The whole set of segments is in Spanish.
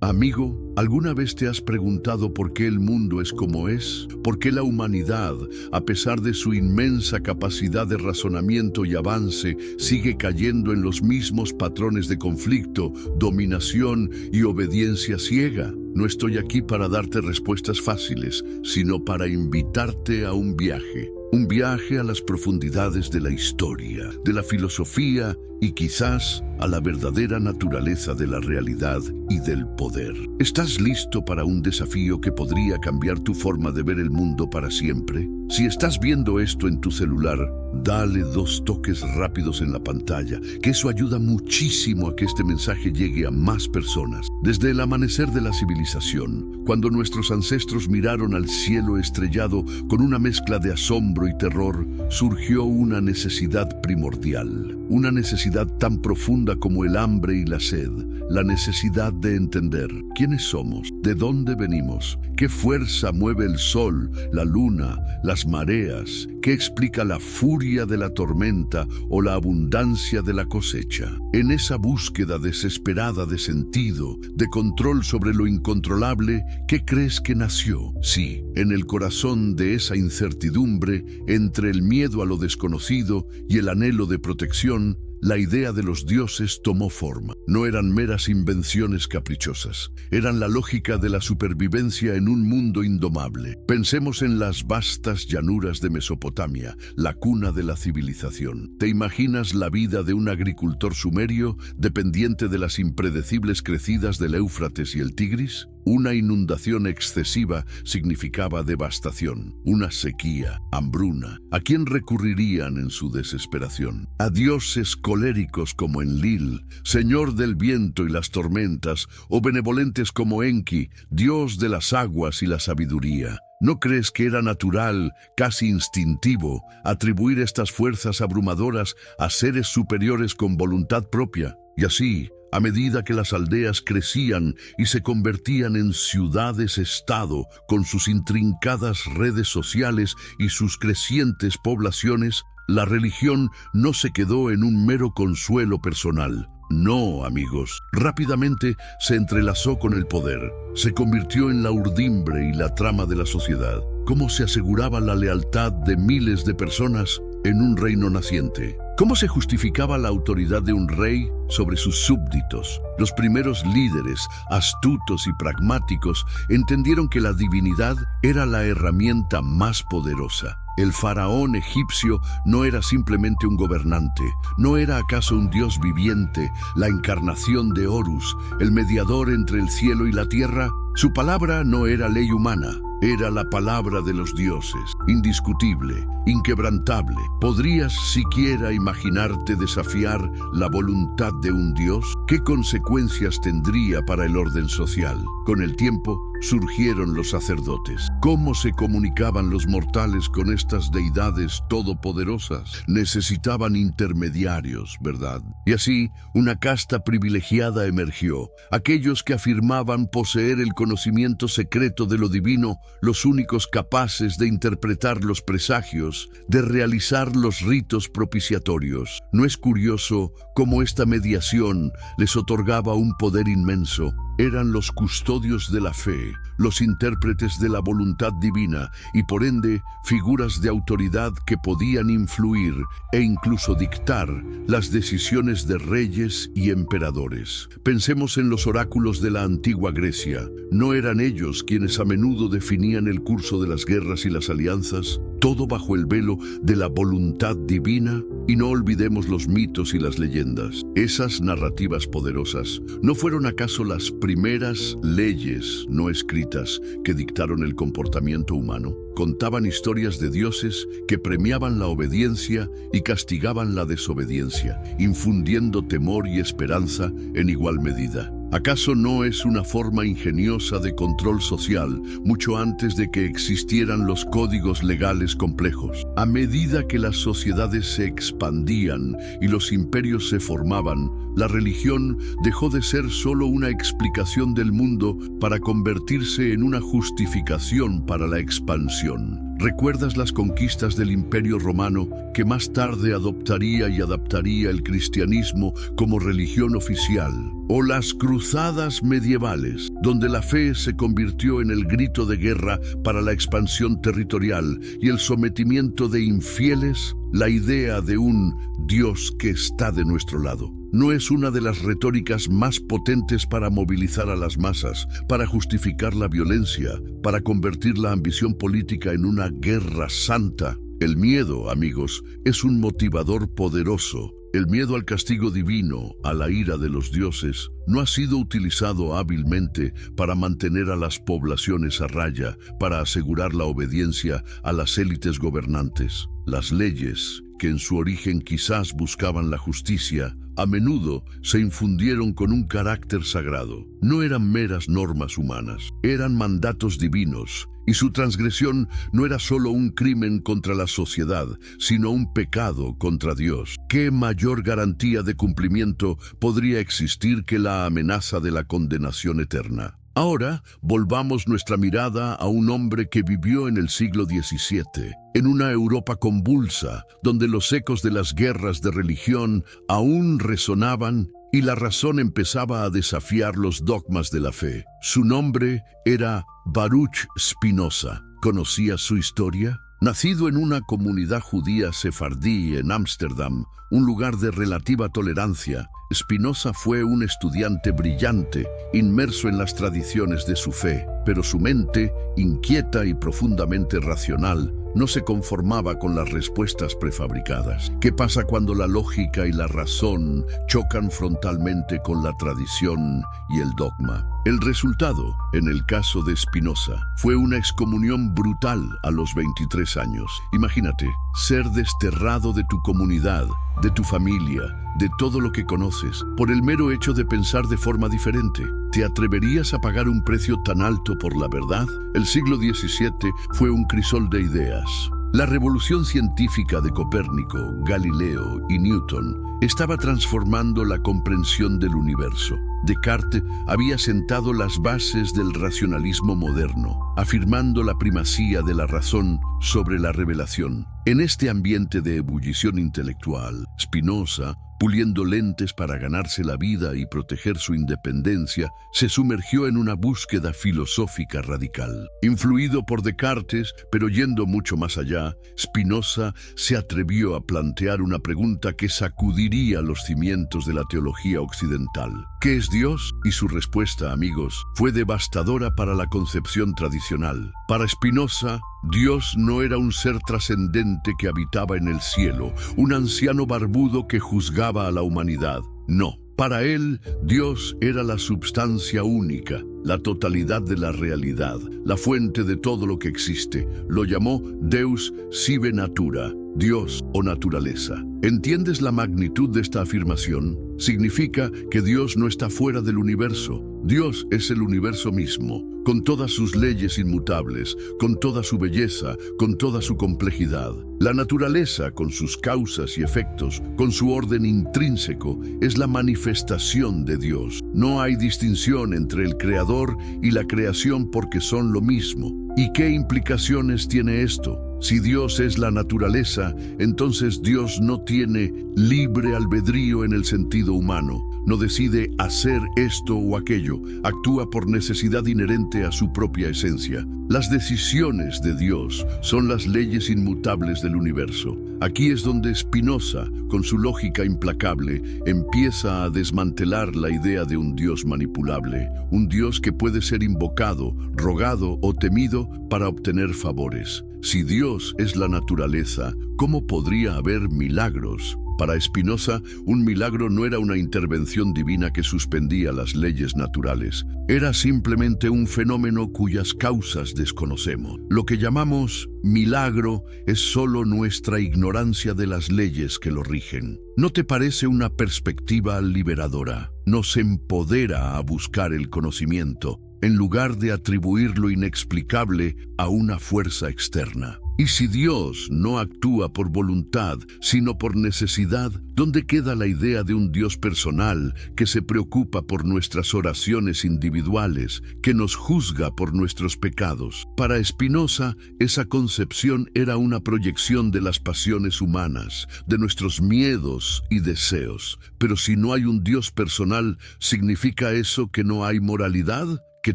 Amigo, ¿alguna vez te has preguntado por qué el mundo es como es? ¿Por qué la humanidad, a pesar de su inmensa capacidad de razonamiento y avance, sigue cayendo en los mismos patrones de conflicto, dominación y obediencia ciega? No estoy aquí para darte respuestas fáciles, sino para invitarte a un viaje. Un viaje a las profundidades de la historia, de la filosofía y quizás a la verdadera naturaleza de la realidad y del poder. ¿Estás listo para un desafío que podría cambiar tu forma de ver el mundo para siempre? Si estás viendo esto en tu celular, dale 2 toques rápidos en la pantalla, que eso ayuda muchísimo a que este mensaje llegue a más personas. Desde el amanecer de la civilización, cuando nuestros ancestros miraron al cielo estrellado con una mezcla de asombro y terror, surgió una necesidad primordial, una necesidad tan profunda como el hambre y la sed, la necesidad de entender quiénes somos, de dónde venimos, qué fuerza mueve el sol, la luna, las mareas, qué explica la furia de la tormenta o la abundancia de la cosecha. En esa búsqueda desesperada de sentido, de control sobre lo incontrolable, ¿qué crees que nació? Sí, en el corazón de esa incertidumbre, entre el miedo a lo desconocido y el anhelo de protección, la idea de los dioses tomó forma. No eran meras invenciones caprichosas, eran la lógica de la supervivencia en un mundo indomable. Pensemos en las vastas llanuras de Mesopotamia, la cuna de la civilización. ¿Te imaginas la vida de un agricultor sumerio dependiente de las impredecibles crecidas del Éufrates y el Tigris? Una inundación excesiva significaba devastación, una sequía, hambruna. ¿A quién recurrirían en su desesperación? A dioses coléricos como Enlil, señor del viento y las tormentas, o benevolentes como Enki, dios de las aguas y la sabiduría. ¿No crees que era natural, casi instintivo, atribuir estas fuerzas abrumadoras a seres superiores con voluntad propia? Y así, a medida que las aldeas crecían y se convertían en ciudades-estado con sus intrincadas redes sociales y sus crecientes poblaciones, la religión no se quedó en un mero consuelo personal. No, amigos, rápidamente se entrelazó con el poder, se convirtió en la urdimbre y la trama de la sociedad. ¿Cómo se aseguraba la lealtad de miles de personas en un reino naciente? ¿Cómo se justificaba la autoridad de un rey sobre sus súbditos? Los primeros líderes, astutos y pragmáticos, entendieron que la divinidad era la herramienta más poderosa. El faraón egipcio no era simplemente un gobernante, ¿no era acaso un dios viviente, la encarnación de Horus, el mediador entre el cielo y la tierra? Su palabra no era ley humana, era la palabra de los dioses, indiscutible, inquebrantable. ¿Podrías siquiera imaginarte desafiar la voluntad de un dios? ¿Qué consecuencias tendría para el orden social? Con el tiempo, surgieron los sacerdotes. ¿Cómo se comunicaban los mortales con estas deidades todopoderosas? Necesitaban intermediarios, ¿verdad? Y así, una casta privilegiada emergió. Aquellos que afirmaban poseer el conocimiento secreto de lo divino, los únicos capaces de interpretar los presagios, de realizar los ritos propiciatorios. ¿No es curioso cómo esta mediación les otorgaba un poder inmenso? Eran los custodios de la fe, los intérpretes de la voluntad divina y por ende figuras de autoridad que podían influir e incluso dictar las decisiones de reyes y emperadores. Pensemos en los oráculos de la antigua Grecia. ¿No eran ellos quienes a menudo definían el curso de las guerras y las alianzas? Todo bajo el velo de la voluntad divina. Y no olvidemos los mitos y las leyendas. Esas narrativas poderosas, ¿no fueron acaso las primeras leyes no escritas que dictaron el comportamiento humano? Contaban historias de dioses que premiaban la obediencia y castigaban la desobediencia, infundiendo temor y esperanza en igual medida. ¿Acaso no es una forma ingeniosa de control social mucho antes de que existieran los códigos legales complejos? A medida que las sociedades se expandían y los imperios se formaban, la religión dejó de ser solo una explicación del mundo para convertirse en una justificación para la expansión. ¿Recuerdas las conquistas del Imperio Romano que más tarde adoptaría y adaptaría el cristianismo como religión oficial? ¿O las cruzadas medievales, donde la fe se convirtió en el grito de guerra para la expansión territorial y el sometimiento de infieles? La idea de un Dios que está de nuestro lado no es una de las retóricas más potentes para movilizar a las masas, para justificar la violencia, para convertir la ambición política en una guerra santa. El miedo, amigos, es un motivador poderoso. El miedo al castigo divino, a la ira de los dioses, no ha sido utilizado hábilmente para mantener a las poblaciones a raya, para asegurar la obediencia a las élites gobernantes. Las leyes, que en su origen quizás buscaban la justicia, a menudo se infundieron con un carácter sagrado. No eran meras normas humanas, eran mandatos divinos, y su transgresión no era solo un crimen contra la sociedad, sino un pecado contra Dios. ¿Qué mayor garantía de cumplimiento podría existir que la amenaza de la condenación eterna? Ahora, volvamos nuestra mirada a un hombre que vivió en el siglo XVII, en una Europa convulsa, donde los ecos de las guerras de religión aún resonaban y la razón empezaba a desafiar los dogmas de la fe. Su nombre era Baruch Spinoza. ¿Conocías su historia? Nacido en una comunidad judía sefardí en Ámsterdam, un lugar de relativa tolerancia, Spinoza fue un estudiante brillante, inmerso en las tradiciones de su fe, pero su mente, inquieta y profundamente racional, no se conformaba con las respuestas prefabricadas. ¿Qué pasa cuando la lógica y la razón chocan frontalmente con la tradición y el dogma? El resultado, en el caso de Spinoza, fue una excomunión brutal a los 23 años. Imagínate, ser desterrado de tu comunidad, de tu familia, de todo lo que conoces, por el mero hecho de pensar de forma diferente. ¿Te atreverías a pagar un precio tan alto por la verdad? El siglo XVII fue un crisol de ideas. La revolución científica de Copérnico, Galileo y Newton estaba transformando la comprensión del universo. Descartes había sentado las bases del racionalismo moderno, afirmando la primacía de la razón sobre la revelación. En este ambiente de ebullición intelectual, Spinoza, puliendo lentes para ganarse la vida y proteger su independencia, se sumergió en una búsqueda filosófica radical. Influido por Descartes, pero yendo mucho más allá, Spinoza se atrevió a plantear una pregunta que sacudiría los cimientos de la teología occidental. ¿Qué es Dios? Y su respuesta, amigos, fue devastadora para la concepción tradicional. Para Spinoza, Dios no era un ser trascendente que habitaba en el cielo, un anciano barbudo que juzgaba a la humanidad. No. Para él, Dios era la substancia única, la totalidad de la realidad, la fuente de todo lo que existe. Lo llamó Deus sive natura, Dios o naturaleza. ¿Entiendes la magnitud de esta afirmación? Significa que Dios no está fuera del universo. Dios es el universo mismo, con todas sus leyes inmutables, con toda su belleza, con toda su complejidad. La naturaleza, con sus causas y efectos, con su orden intrínseco, es la manifestación de Dios. No hay distinción entre el Creador y la creación porque son lo mismo. ¿Y qué implicaciones tiene esto? Si Dios es la naturaleza, entonces Dios no tiene libre albedrío en el sentido humano. No decide hacer esto o aquello, actúa por necesidad inherente a su propia esencia. Las decisiones de Dios son las leyes inmutables del universo. Aquí es donde Spinoza, con su lógica implacable, empieza a desmantelar la idea de un Dios manipulable, un Dios que puede ser invocado, rogado o temido para obtener favores. Si Dios es la naturaleza, ¿cómo podría haber milagros? Para Spinoza, un milagro no era una intervención divina que suspendía las leyes naturales. Era simplemente un fenómeno cuyas causas desconocemos. Lo que llamamos milagro es solo nuestra ignorancia de las leyes que lo rigen. ¿No te parece una perspectiva liberadora? Nos empodera a buscar el conocimiento, en lugar de atribuir lo inexplicable a una fuerza externa. Y si Dios no actúa por voluntad, sino por necesidad, ¿dónde queda la idea de un Dios personal que se preocupa por nuestras oraciones individuales, que nos juzga por nuestros pecados? Para Spinoza, esa concepción era una proyección de las pasiones humanas, de nuestros miedos y deseos. Pero si no hay un Dios personal, ¿significa eso que no hay moralidad? ¿Que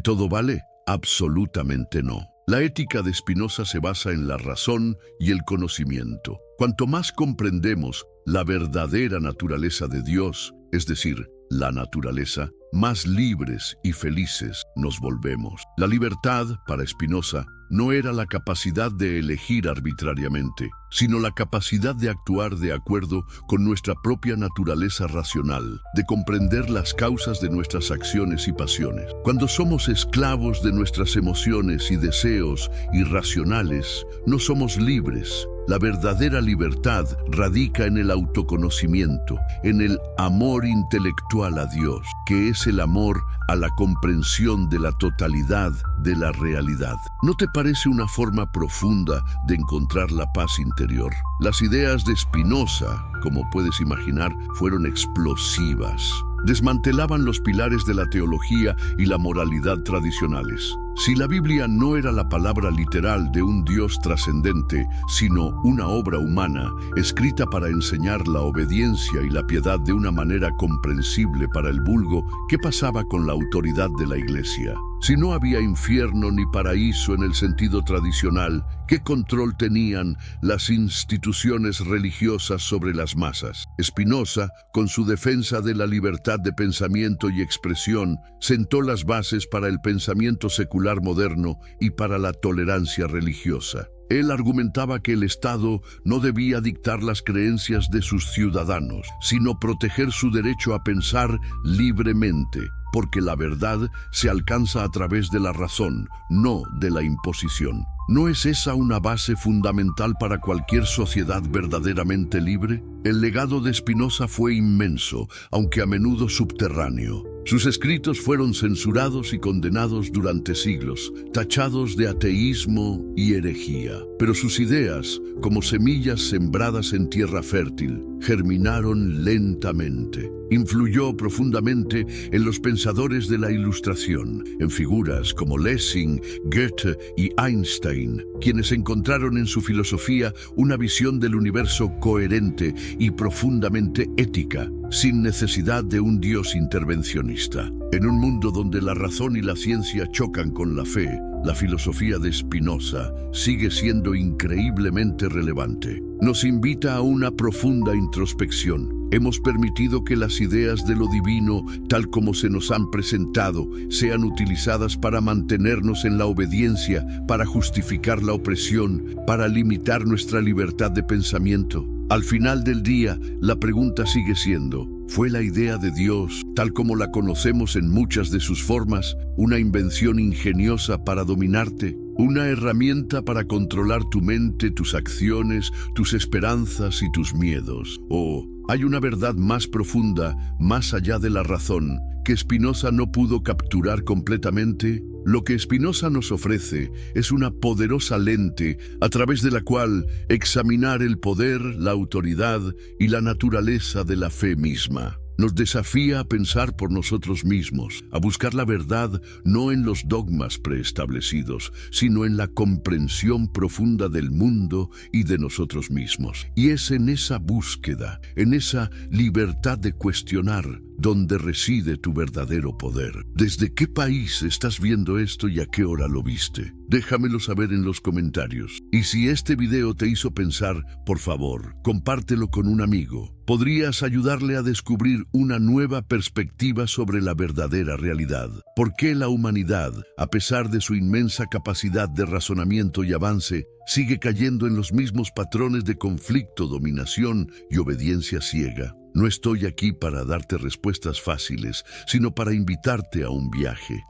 todo vale? Absolutamente no. La ética de Spinoza se basa en la razón y el conocimiento. Cuanto más comprendemos la verdadera naturaleza de Dios, es decir, la naturaleza, más libres y felices nos volvemos. La libertad, para Spinoza, no era la capacidad de elegir arbitrariamente, sino la capacidad de actuar de acuerdo con nuestra propia naturaleza racional, de comprender las causas de nuestras acciones y pasiones. Cuando somos esclavos de nuestras emociones y deseos irracionales, no somos libres. La verdadera libertad radica en el autoconocimiento, en el amor intelectual a Dios, que es el amor a la comprensión de la totalidad de la realidad. ¿No te parece una forma profunda de encontrar la paz interior? Las ideas de Spinoza, como puedes imaginar, fueron explosivas. Desmantelaban los pilares de la teología y la moralidad tradicionales. Si la Biblia no era la palabra literal de un Dios trascendente, sino una obra humana, escrita para enseñar la obediencia y la piedad de una manera comprensible para el vulgo, ¿qué pasaba con la autoridad de la Iglesia? Si no había infierno ni paraíso en el sentido tradicional, ¿qué control tenían las instituciones religiosas sobre las masas? Spinoza, con su defensa de la libertad de pensamiento y expresión, sentó las bases para el pensamiento secular moderno y para la tolerancia religiosa. Él argumentaba que el Estado no debía dictar las creencias de sus ciudadanos, sino proteger su derecho a pensar libremente, porque la verdad se alcanza a través de la razón, no de la imposición. ¿No es esa una base fundamental para cualquier sociedad verdaderamente libre? El legado de Spinoza fue inmenso, aunque a menudo subterráneo. Sus escritos fueron censurados y condenados durante siglos, tachados de ateísmo y herejía. Pero sus ideas, como semillas sembradas en tierra fértil, germinaron lentamente. Influyó profundamente en los pensadores de la Ilustración, en figuras como Lessing, Goethe y Einstein, quienes encontraron en su filosofía una visión del universo coherente y profundamente ética, sin necesidad de un Dios intervencionista. En un mundo donde la razón y la ciencia chocan con la fe, la filosofía de Spinoza sigue siendo increíblemente relevante. Nos invita a una profunda introspección. Hemos permitido que las ideas de lo divino, tal como se nos han presentado, sean utilizadas para mantenernos en la obediencia, para justificar la opresión, para limitar nuestra libertad de pensamiento. Al final del día, la pregunta sigue siendo, ¿fue la idea de Dios, tal como la conocemos en muchas de sus formas, una invención ingeniosa para dominarte? ¿Una herramienta para controlar tu mente, tus acciones, tus esperanzas y tus miedos? ¿O hay una verdad más profunda, más allá de la razón, que Spinoza no pudo capturar completamente? Lo que Spinoza nos ofrece es una poderosa lente a través de la cual examinar el poder, la autoridad y la naturaleza de la fe misma. Nos desafía a pensar por nosotros mismos, a buscar la verdad no en los dogmas preestablecidos, sino en la comprensión profunda del mundo y de nosotros mismos. Y es en esa búsqueda, en esa libertad de cuestionar, donde reside tu verdadero poder. ¿Desde qué país estás viendo esto y a qué hora lo viste? Déjamelo saber en los comentarios. Y si este video te hizo pensar, por favor, compártelo con un amigo. Podrías ayudarle a descubrir una nueva perspectiva sobre la verdadera realidad. ¿Por qué la humanidad, a pesar de su inmensa capacidad de razonamiento y avance, sigue cayendo en los mismos patrones de conflicto, dominación y obediencia ciega? No estoy aquí para darte respuestas fáciles, sino para invitarte a un viaje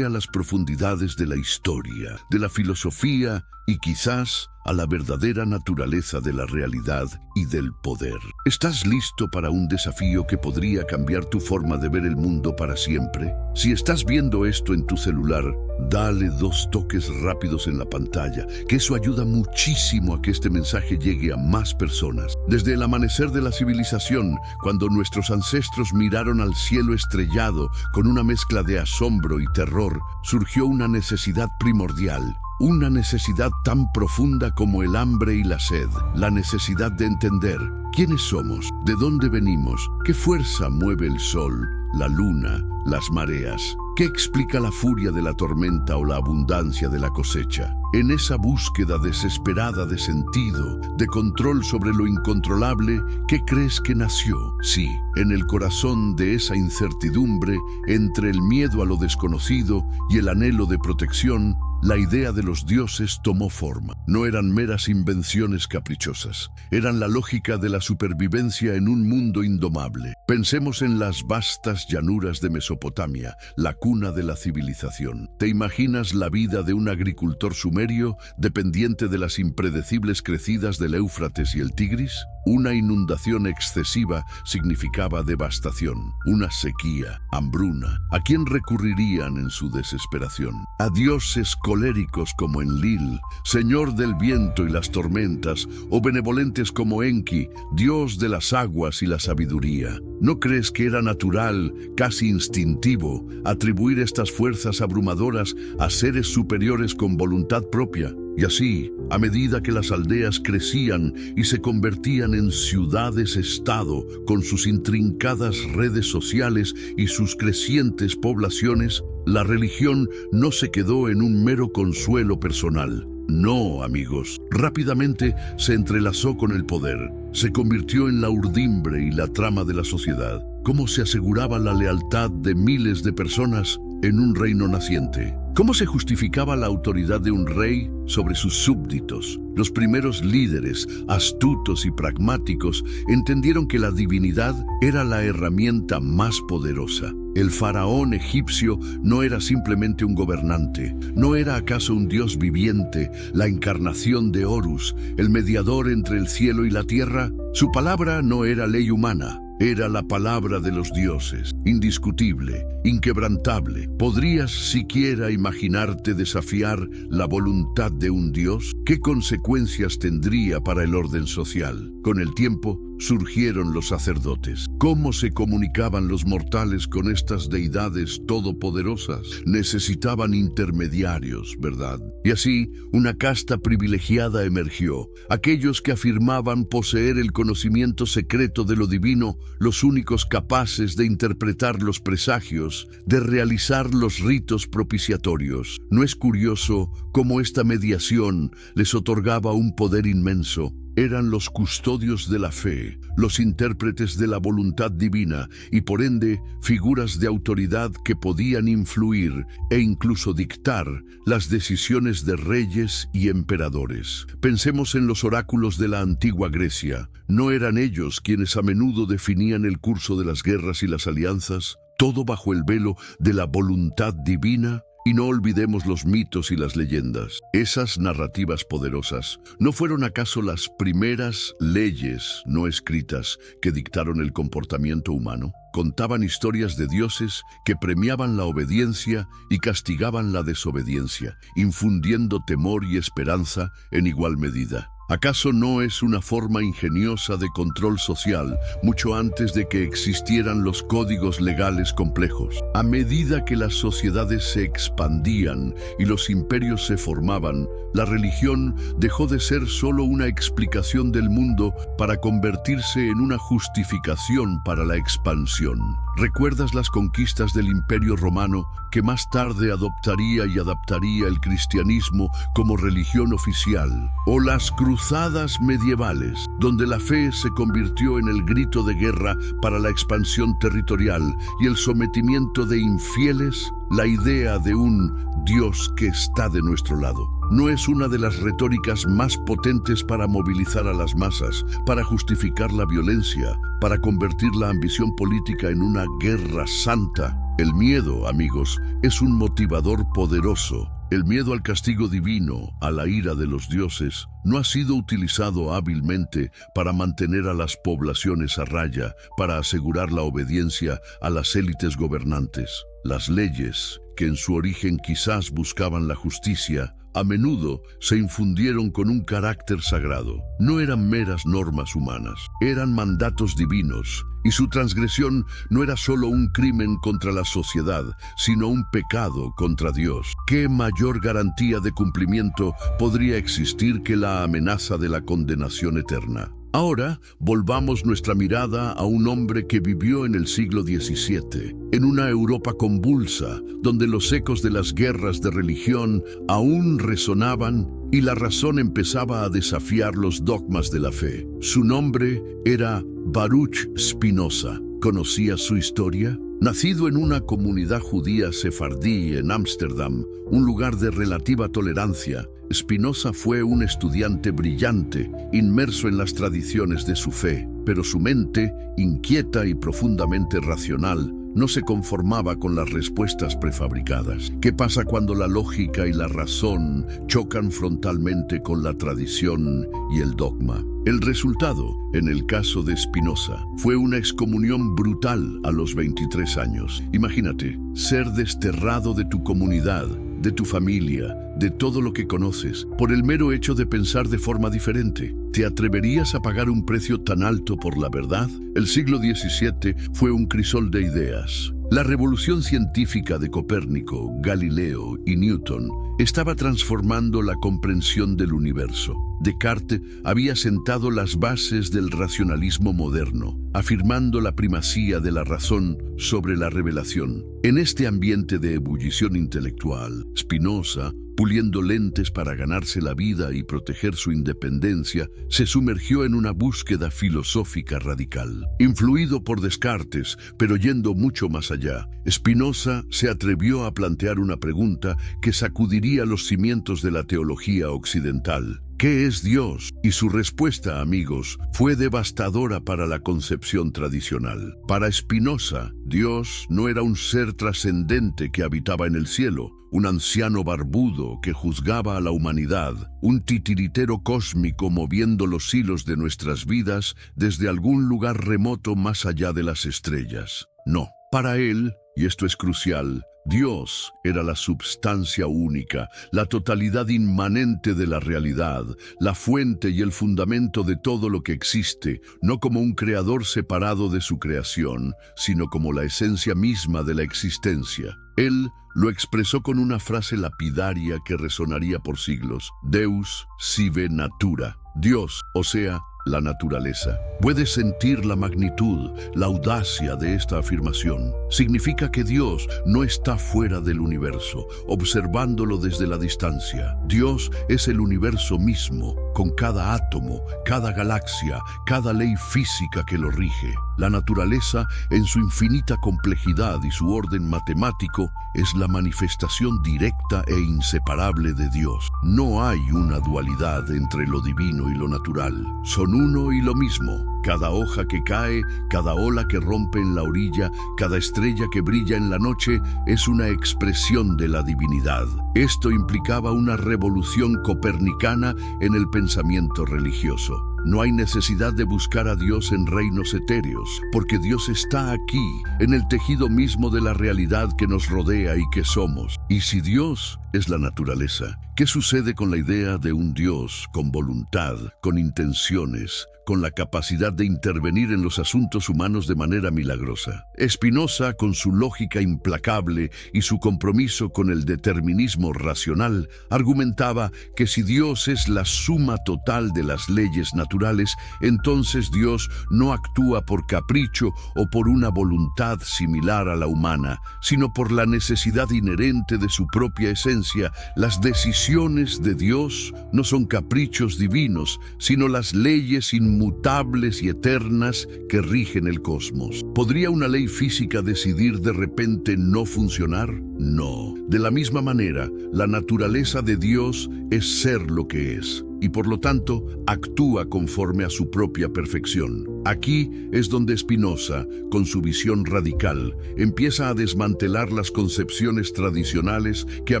a las profundidades de la historia, de la filosofía y quizás a la verdadera naturaleza de la realidad y del poder. ¿Estás listo para un desafío que podría cambiar tu forma de ver el mundo para siempre? Si estás viendo esto en tu celular, dale 2 toques rápidos en la pantalla, que eso ayuda muchísimo a que este mensaje llegue a más personas. Desde el amanecer de la civilización, cuando nuestros ancestros miraron al cielo estrellado con una mezcla de asombro y terror, surgió una necesidad primordial. Una necesidad tan profunda como el hambre y la sed, la necesidad de entender quiénes somos, de dónde venimos, qué fuerza mueve el sol, la luna, las mareas, qué explica la furia de la tormenta o la abundancia de la cosecha. En esa búsqueda desesperada de sentido, de control sobre lo incontrolable, ¿qué crees que nació? Sí, en el corazón de esa incertidumbre, entre el miedo a lo desconocido y el anhelo de protección, la idea de los dioses tomó forma. No eran meras invenciones caprichosas, eran la lógica de la supervivencia en un mundo indomable. Pensemos en las vastas llanuras de Mesopotamia, la cuna de la civilización. ¿Te imaginas la vida de un agricultor sumerio dependiente de las impredecibles crecidas del Éufrates y el Tigris? Una inundación excesiva significaba devastación, una sequía, hambruna. ¿A quién recurrirían en su desesperación? A dioses coléricos como Enlil, señor del viento y las tormentas, o benevolentes como Enki, dios de las aguas y la sabiduría. ¿No crees que era natural, casi instintivo, atribuir estas fuerzas abrumadoras a seres superiores con voluntad propia? Y así, a medida que las aldeas crecían y se convertían en ciudades-estado, con sus intrincadas redes sociales y sus crecientes poblaciones, la religión no se quedó en un mero consuelo personal. No, amigos, rápidamente se entrelazó con el poder, se convirtió en la urdimbre y la trama de la sociedad. ¿Cómo se aseguraba la lealtad de miles de personas en un reino naciente? ¿Cómo se justificaba la autoridad de un rey sobre sus súbditos? Los primeros líderes, astutos y pragmáticos, entendieron que la divinidad era la herramienta más poderosa. El faraón egipcio no era simplemente un gobernante, ¿no era acaso un dios viviente, la encarnación de Horus, el mediador entre el cielo y la tierra? Su palabra no era ley humana. Era la palabra de los dioses, indiscutible, inquebrantable. ¿Podrías siquiera imaginarte desafiar la voluntad de un dios? ¿Qué consecuencias tendría para el orden social? Con el tiempo, surgieron los sacerdotes. ¿Cómo se comunicaban los mortales con estas deidades todopoderosas? Necesitaban intermediarios, ¿verdad? Y así, una casta privilegiada emergió. Aquellos que afirmaban poseer el conocimiento secreto de lo divino, los únicos capaces de interpretar los presagios, de realizar los ritos propiciatorios. ¿No es curioso cómo esta mediación les otorgaba un poder inmenso? Eran los custodios de la fe, los intérpretes de la voluntad divina y por ende figuras de autoridad que podían influir e incluso dictar las decisiones de reyes y emperadores. Pensemos en los oráculos de la antigua Grecia. ¿No eran ellos quienes a menudo definían el curso de las guerras y las alianzas? Todo bajo el velo de la voluntad divina. Y no olvidemos los mitos y las leyendas. Esas narrativas poderosas, ¿no fueron acaso las primeras leyes no escritas que dictaron el comportamiento humano? Contaban historias de dioses que premiaban la obediencia y castigaban la desobediencia, infundiendo temor y esperanza en igual medida. ¿Acaso no es una forma ingeniosa de control social, mucho antes de que existieran los códigos legales complejos? A medida que las sociedades se expandían y los imperios se formaban, la religión dejó de ser solo una explicación del mundo para convertirse en una justificación para la expansión. ¿Recuerdas las conquistas del Imperio Romano, que más tarde adoptaría y adaptaría el cristianismo como religión oficial? ¿O las cruzadas medievales, donde la fe se convirtió en el grito de guerra para la expansión territorial y el sometimiento de infieles? La idea de un Dios que está de nuestro lado no es una de las retóricas más potentes para movilizar a las masas, para justificar la violencia, para convertir la ambición política en una guerra santa. El miedo, amigos, es un motivador poderoso. El miedo al castigo divino, a la ira de los dioses, no ha sido utilizado hábilmente para mantener a las poblaciones a raya, para asegurar la obediencia a las élites gobernantes. Las leyes, que en su origen quizás buscaban la justicia, a menudo se infundieron con un carácter sagrado. No eran meras normas humanas, eran mandatos divinos, y su transgresión no era solo un crimen contra la sociedad, sino un pecado contra Dios. ¿Qué mayor garantía de cumplimiento podría existir que la amenaza de la condenación eterna? Ahora, volvamos nuestra mirada a un hombre que vivió en el siglo XVII, en una Europa convulsa, donde los ecos de las guerras de religión aún resonaban y la razón empezaba a desafiar los dogmas de la fe. Su nombre era Baruch Spinoza. ¿Conocía su historia? Nacido en una comunidad judía sefardí en Ámsterdam, un lugar de relativa tolerancia, Spinoza fue un estudiante brillante, inmerso en las tradiciones de su fe, pero su mente, inquieta y profundamente racional, no se conformaba con las respuestas prefabricadas. ¿Qué pasa cuando la lógica y la razón chocan frontalmente con la tradición y el dogma? El resultado, en el caso de Spinoza, fue una excomunión brutal a los 23 años. Imagínate, ser desterrado de tu comunidad, de tu familia, de todo lo que conoces, por el mero hecho de pensar de forma diferente. ¿Te atreverías a pagar un precio tan alto por la verdad? El siglo XVII fue un crisol de ideas. La revolución científica de Copérnico, Galileo y Newton estaba transformando la comprensión del universo. Descartes había sentado las bases del racionalismo moderno, afirmando la primacía de la razón sobre la revelación. En este ambiente de ebullición intelectual, Spinoza, puliendo lentes para ganarse la vida y proteger su independencia, se sumergió en una búsqueda filosófica radical. Influido por Descartes, pero yendo mucho más allá, Spinoza se atrevió a plantear una pregunta que sacudiría los cimientos de la teología occidental. ¿Qué es Dios? Y su respuesta, amigos, fue devastadora para la concepción tradicional. Para Spinoza, Dios no era un ser trascendente que habitaba en el cielo, un anciano barbudo que juzgaba a la humanidad, un titiritero cósmico moviendo los hilos de nuestras vidas desde algún lugar remoto más allá de las estrellas. No, para él, y esto es crucial, Dios era la substancia única, la totalidad inmanente de la realidad, la fuente y el fundamento de todo lo que existe, no como un creador separado de su creación, sino como la esencia misma de la existencia. Él lo expresó con una frase lapidaria que resonaría por siglos: Deus sive natura. Dios, o sea, la naturaleza. Puedes sentir la magnitud, la audacia de esta afirmación. Significa que Dios no está fuera del universo, observándolo desde la distancia. Dios es el universo mismo, con cada átomo, cada galaxia, cada ley física que lo rige. La naturaleza, en su infinita complejidad y su orden matemático, es la manifestación directa e inseparable de Dios. No hay una dualidad entre lo divino y lo natural. Son uno y lo mismo. Cada hoja que cae, cada ola que rompe en la orilla, cada estrella que brilla en la noche es una expresión de la divinidad. Esto implicaba una revolución copernicana en el pensamiento religioso. No hay necesidad de buscar a Dios en reinos etéreos, porque Dios está aquí, en el tejido mismo de la realidad que nos rodea y que somos. Y si Dios es la naturaleza, ¿qué sucede con la idea de un Dios con voluntad, con intenciones, con la capacidad de intervenir en los asuntos humanos de manera milagrosa? Spinoza, con su lógica implacable y su compromiso con el determinismo racional, argumentaba que si Dios es la suma total de las leyes naturales, entonces Dios no actúa por capricho o por una voluntad similar a la humana, sino por la necesidad inherente de su propia esencia. Las decisiones de Dios no son caprichos divinos, sino las leyes inmutables y eternas que rigen el cosmos. ¿Podría una ley física decidir de repente no funcionar? No. De la misma manera, la naturaleza de Dios es ser lo que es. y por lo tanto actúa conforme a su propia perfección. Aquí es donde Spinoza, con su visión radical, empieza a desmantelar las concepciones tradicionales que a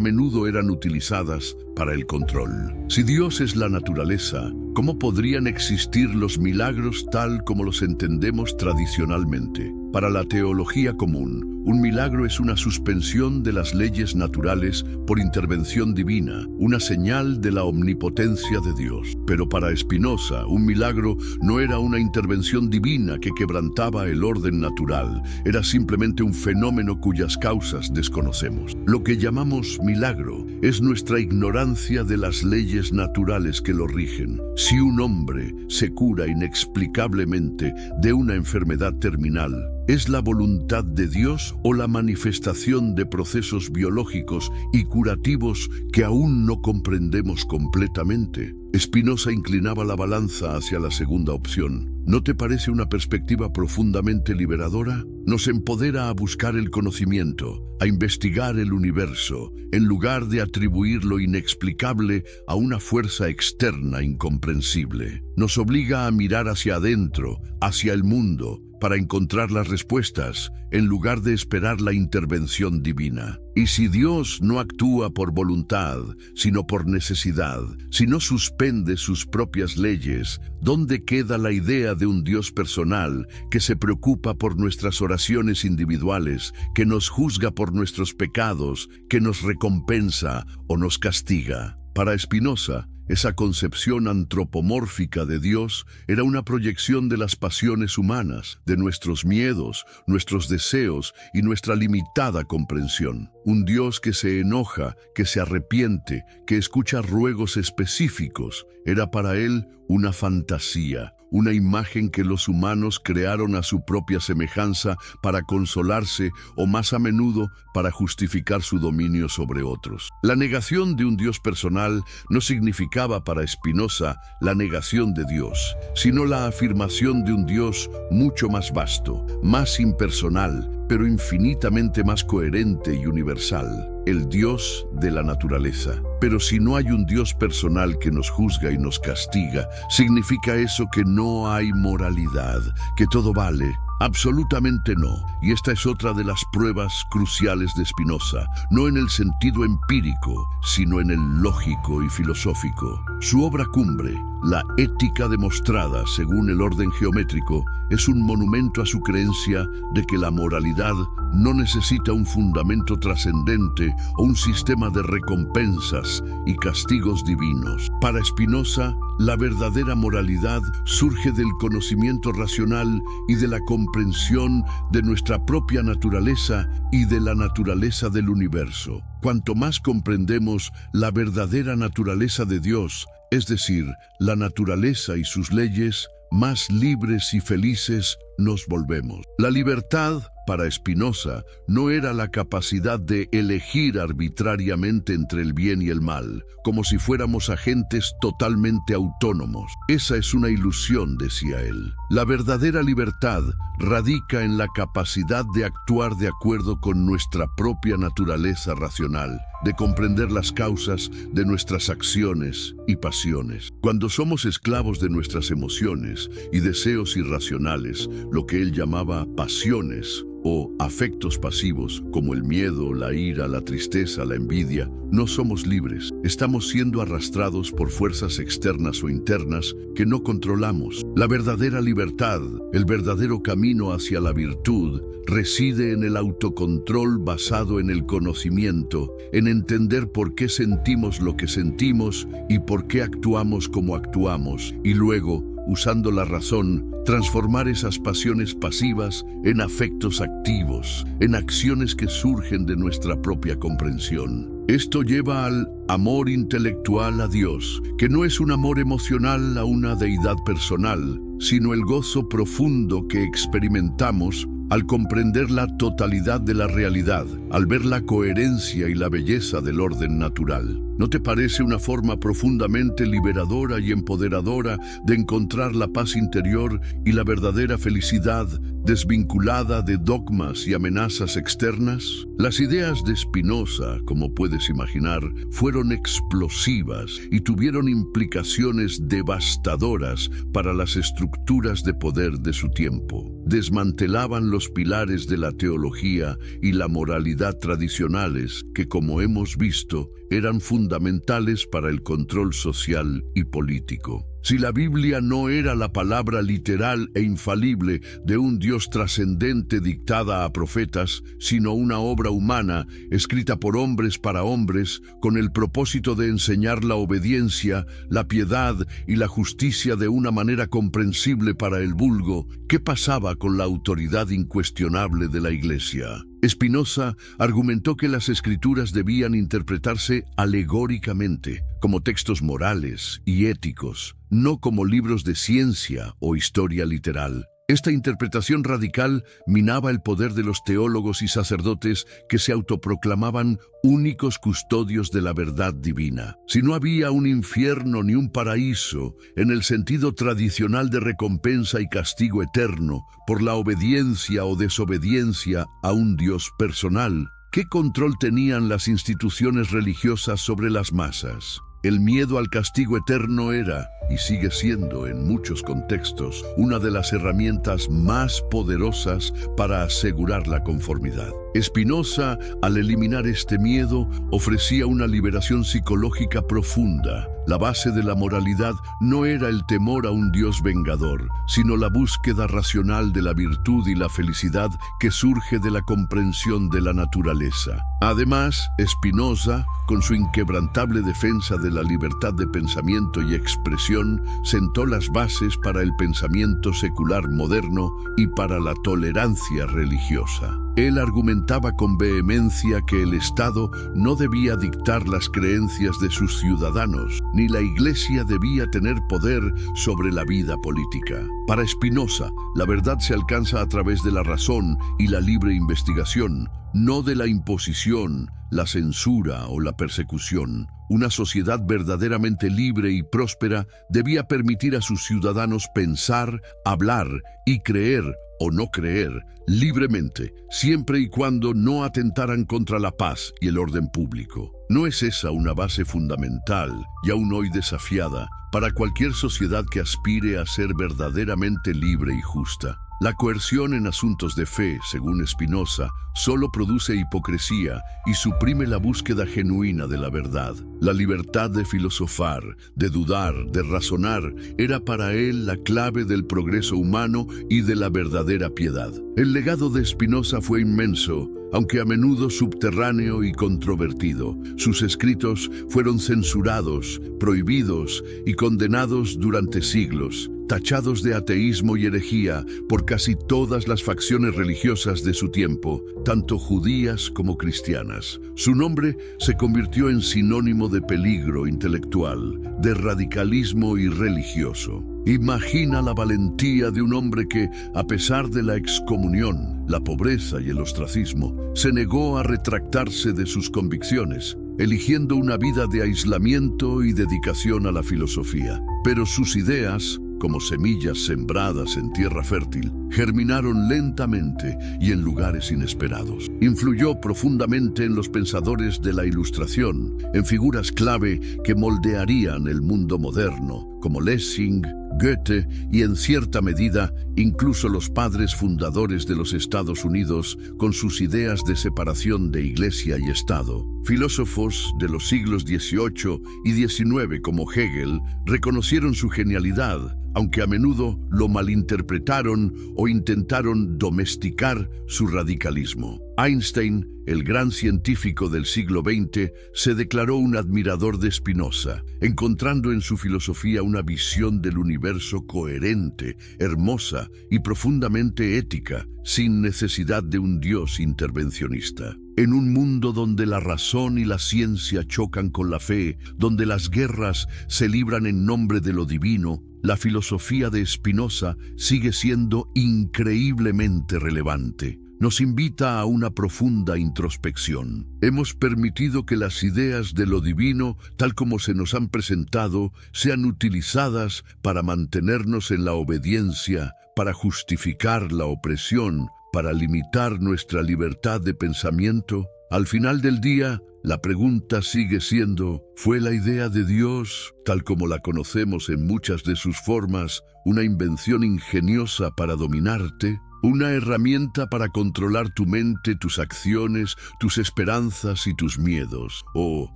menudo eran utilizadas para el control. Si Dios es la naturaleza, ¿cómo podrían existir los milagros tal como los entendemos tradicionalmente? Para la teología común, un milagro es una suspensión de las leyes naturales por intervención divina, una señal de la omnipotencia de Dios. Pero para Spinoza, un milagro no era una intervención divina que quebrantaba el orden natural, era simplemente un fenómeno cuyas causas desconocemos. Lo que llamamos milagro es nuestra ignorancia de las leyes naturales que lo rigen. Si un hombre se cura inexplicablemente de una enfermedad terminal, ¿es la voluntad de Dios o la manifestación de procesos biológicos y curativos que aún no comprendemos completamente? Spinoza inclinaba la balanza hacia la segunda opción. ¿No te parece una perspectiva profundamente liberadora? Nos empodera a buscar el conocimiento, a investigar el universo, en lugar de atribuir lo inexplicable a una fuerza externa incomprensible. Nos obliga a mirar hacia adentro, hacia el mundo, para encontrar las respuestas, en lugar de esperar la intervención divina. Y si Dios no actúa por voluntad, sino por necesidad, si no suspende sus propias leyes, ¿dónde queda la idea de un Dios personal que se preocupa por nuestras oraciones individuales, que nos juzga por nuestros pecados, que nos recompensa o nos castiga? Para Spinoza, esa concepción antropomórfica de Dios era una proyección de las pasiones humanas, de nuestros miedos, nuestros deseos y nuestra limitada comprensión. Un Dios que se enoja, que se arrepiente, que escucha ruegos específicos, era para él una fantasía, una imagen que los humanos crearon a su propia semejanza para consolarse o más a menudo para justificar su dominio sobre otros. La negación de un Dios personal no significaba para Spinoza la negación de Dios, sino la afirmación de un Dios mucho más vasto, más impersonal, pero infinitamente más coherente y universal, el Dios de la naturaleza. Pero si no hay un Dios personal que nos juzga y nos castiga, ¿significa eso que no hay moralidad, que todo vale? Absolutamente no. Y esta es otra de las pruebas cruciales de Spinoza, no en el sentido empírico, sino en el lógico y filosófico. Su obra cumbre, La ética demostrada según el orden geométrico, es un monumento a su creencia de que la moralidad no necesita un fundamento trascendente o un sistema de recompensas y castigos divinos. Para Spinoza, la verdadera moralidad surge del conocimiento racional y de la comprensión de nuestra propia naturaleza y de la naturaleza del universo. Cuanto más comprendemos la verdadera naturaleza de Dios, es decir, la naturaleza y sus leyes, más libres y felices nos volvemos. La libertad, para Spinoza, no era la capacidad de elegir arbitrariamente entre el bien y el mal, como si fuéramos agentes totalmente autónomos. Esa es una ilusión, decía él. La verdadera libertad radica en la capacidad de actuar de acuerdo con nuestra propia naturaleza racional, de comprender las causas de nuestras acciones y pasiones. Cuando somos esclavos de nuestras emociones y deseos irracionales, lo que él llamaba pasiones o afectos pasivos, como el miedo, la ira, la tristeza, la envidia, no somos libres. Estamos siendo arrastrados por fuerzas externas o internas que no controlamos. La verdadera libertad, el verdadero camino hacia la virtud, reside en el autocontrol basado en el conocimiento, en entender por qué sentimos lo que sentimos y por qué actuamos como actuamos, y luego, usando la razón, transformar esas pasiones pasivas en afectos activos, en acciones que surgen de nuestra propia comprensión. Esto lleva al amor intelectual a Dios, que no es un amor emocional a una deidad personal, sino el gozo profundo que experimentamos al comprender la totalidad de la realidad, al ver la coherencia y la belleza del orden natural. ¿No te parece una forma profundamente liberadora y empoderadora de encontrar la paz interior y la verdadera felicidad desvinculada de dogmas y amenazas externas? Las ideas de Spinoza, como puedes imaginar, fueron explosivas y tuvieron implicaciones devastadoras para las estructuras de poder de su tiempo. Desmantelaban los pilares de la teología y la moralidad tradicionales que, como hemos visto, eran fundamentales para el control social y político. Si la Biblia no era la palabra literal e infalible de un Dios trascendente dictada a profetas, sino una obra humana escrita por hombres para hombres con el propósito de enseñar la obediencia, la piedad y la justicia de una manera comprensible para el vulgo, ¿qué pasaba con la autoridad incuestionable de la Iglesia? Spinoza argumentó que las Escrituras debían interpretarse alegóricamente, como textos morales y éticos, no como libros de ciencia o historia literal. Esta interpretación radical minaba el poder de los teólogos y sacerdotes que se autoproclamaban únicos custodios de la verdad divina. Si no había un infierno ni un paraíso, en el sentido tradicional de recompensa y castigo eterno, por la obediencia o desobediencia a un Dios personal, ¿qué control tenían las instituciones religiosas sobre las masas? El miedo al castigo eterno era, y sigue siendo en muchos contextos, una de las herramientas más poderosas para asegurar la conformidad. Spinoza, al eliminar este miedo, ofrecía una liberación psicológica profunda. La base de la moralidad no era el temor a un Dios vengador, sino la búsqueda racional de la virtud y la felicidad que surge de la comprensión de la naturaleza. Además, Spinoza, con su inquebrantable defensa de la libertad de pensamiento y expresión, sentó las bases para el pensamiento secular moderno y para la tolerancia religiosa. Él argumentaba con vehemencia que el Estado no debía dictar las creencias de sus ciudadanos, ni la Iglesia debía tener poder sobre la vida política. Para Spinoza, la verdad se alcanza a través de la razón y la libre investigación, no de la imposición, la censura o la persecución. Una sociedad verdaderamente libre y próspera debía permitir a sus ciudadanos pensar, hablar y creer o no creer libremente, siempre y cuando no atentaran contra la paz y el orden público. ¿No es esa una base fundamental, y aún hoy desafiada, para cualquier sociedad que aspire a ser verdaderamente libre y justa? La coerción en asuntos de fe, según Spinoza, solo produce hipocresía y suprime la búsqueda genuina de la verdad. La libertad de filosofar, de dudar, de razonar, era para él la clave del progreso humano y de la verdadera piedad. El legado de Spinoza fue inmenso, aunque a menudo subterráneo y controvertido. Sus escritos fueron censurados, prohibidos y condenados durante siglos, tachados de ateísmo y herejía por casi todas las facciones religiosas de su tiempo, tanto judías como cristianas. Su nombre se convirtió en sinónimo de peligro intelectual, de radicalismo y religioso. Imagina la valentía de un hombre que, a pesar de la excomunión, la pobreza y el ostracismo, se negó a retractarse de sus convicciones, eligiendo una vida de aislamiento y dedicación a la filosofía. Pero sus ideas, como semillas sembradas en tierra fértil, germinaron lentamente y en lugares inesperados. Influyó profundamente en los pensadores de la Ilustración, en figuras clave que moldearían el mundo moderno, como Lessing, Goethe y, en cierta medida, incluso los padres fundadores de los Estados Unidos con sus ideas de separación de Iglesia y Estado. Filósofos de los siglos XVIII y XIX como Hegel reconocieron su genialidad, aunque a menudo lo malinterpretaron o intentaron domesticar su radicalismo. Einstein, el gran científico del siglo XX, se declaró un admirador de Spinoza, encontrando en su filosofía una visión del universo coherente, hermosa y profundamente ética, sin necesidad de un Dios intervencionista. En un mundo donde la razón y la ciencia chocan con la fe, donde las guerras se libran en nombre de lo divino, la filosofía de Spinoza sigue siendo increíblemente relevante. nos invita a una profunda introspección. Hemos permitido que las ideas de lo divino, tal como se nos han presentado, sean utilizadas para mantenernos en la obediencia, para justificar la opresión, para limitar nuestra libertad de pensamiento. Al final del día, la pregunta sigue siendo, ¿fue la idea de Dios, tal como la conocemos en muchas de sus formas, una invención ingeniosa para dominarte? ¿Una herramienta para controlar tu mente, tus acciones, tus esperanzas y tus miedos? ¿O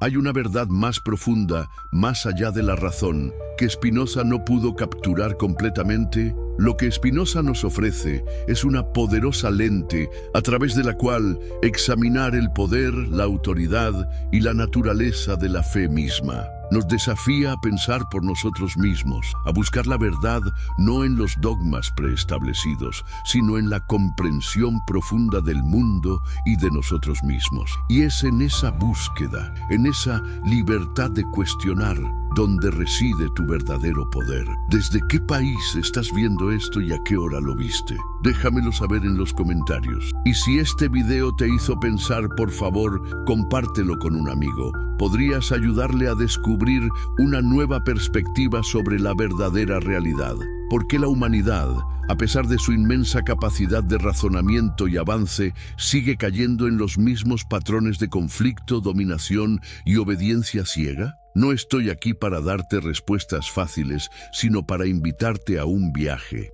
hay una verdad más profunda, más allá de la razón, que Spinoza no pudo capturar completamente? Lo que Spinoza nos ofrece es una poderosa lente a través de la cual examinar el poder, la autoridad y la naturaleza de la fe misma. Nos desafía a pensar por nosotros mismos, a buscar la verdad no en los dogmas preestablecidos, sino en la comprensión profunda del mundo y de nosotros mismos. Y es en esa búsqueda, en esa libertad de cuestionar, donde reside tu verdadero poder. ¿Desde qué país estás viendo esto y a qué hora lo viste? Déjamelo saber en los comentarios. Y si este video te hizo pensar, por favor, compártelo con un amigo. Podrías ayudarle a descubrir una nueva perspectiva sobre la verdadera realidad. ¿Por qué la humanidad, a pesar de su inmensa capacidad de razonamiento y avance, sigue cayendo en los mismos patrones de conflicto, dominación y obediencia ciega? No estoy aquí para darte respuestas fáciles, sino para invitarte a un viaje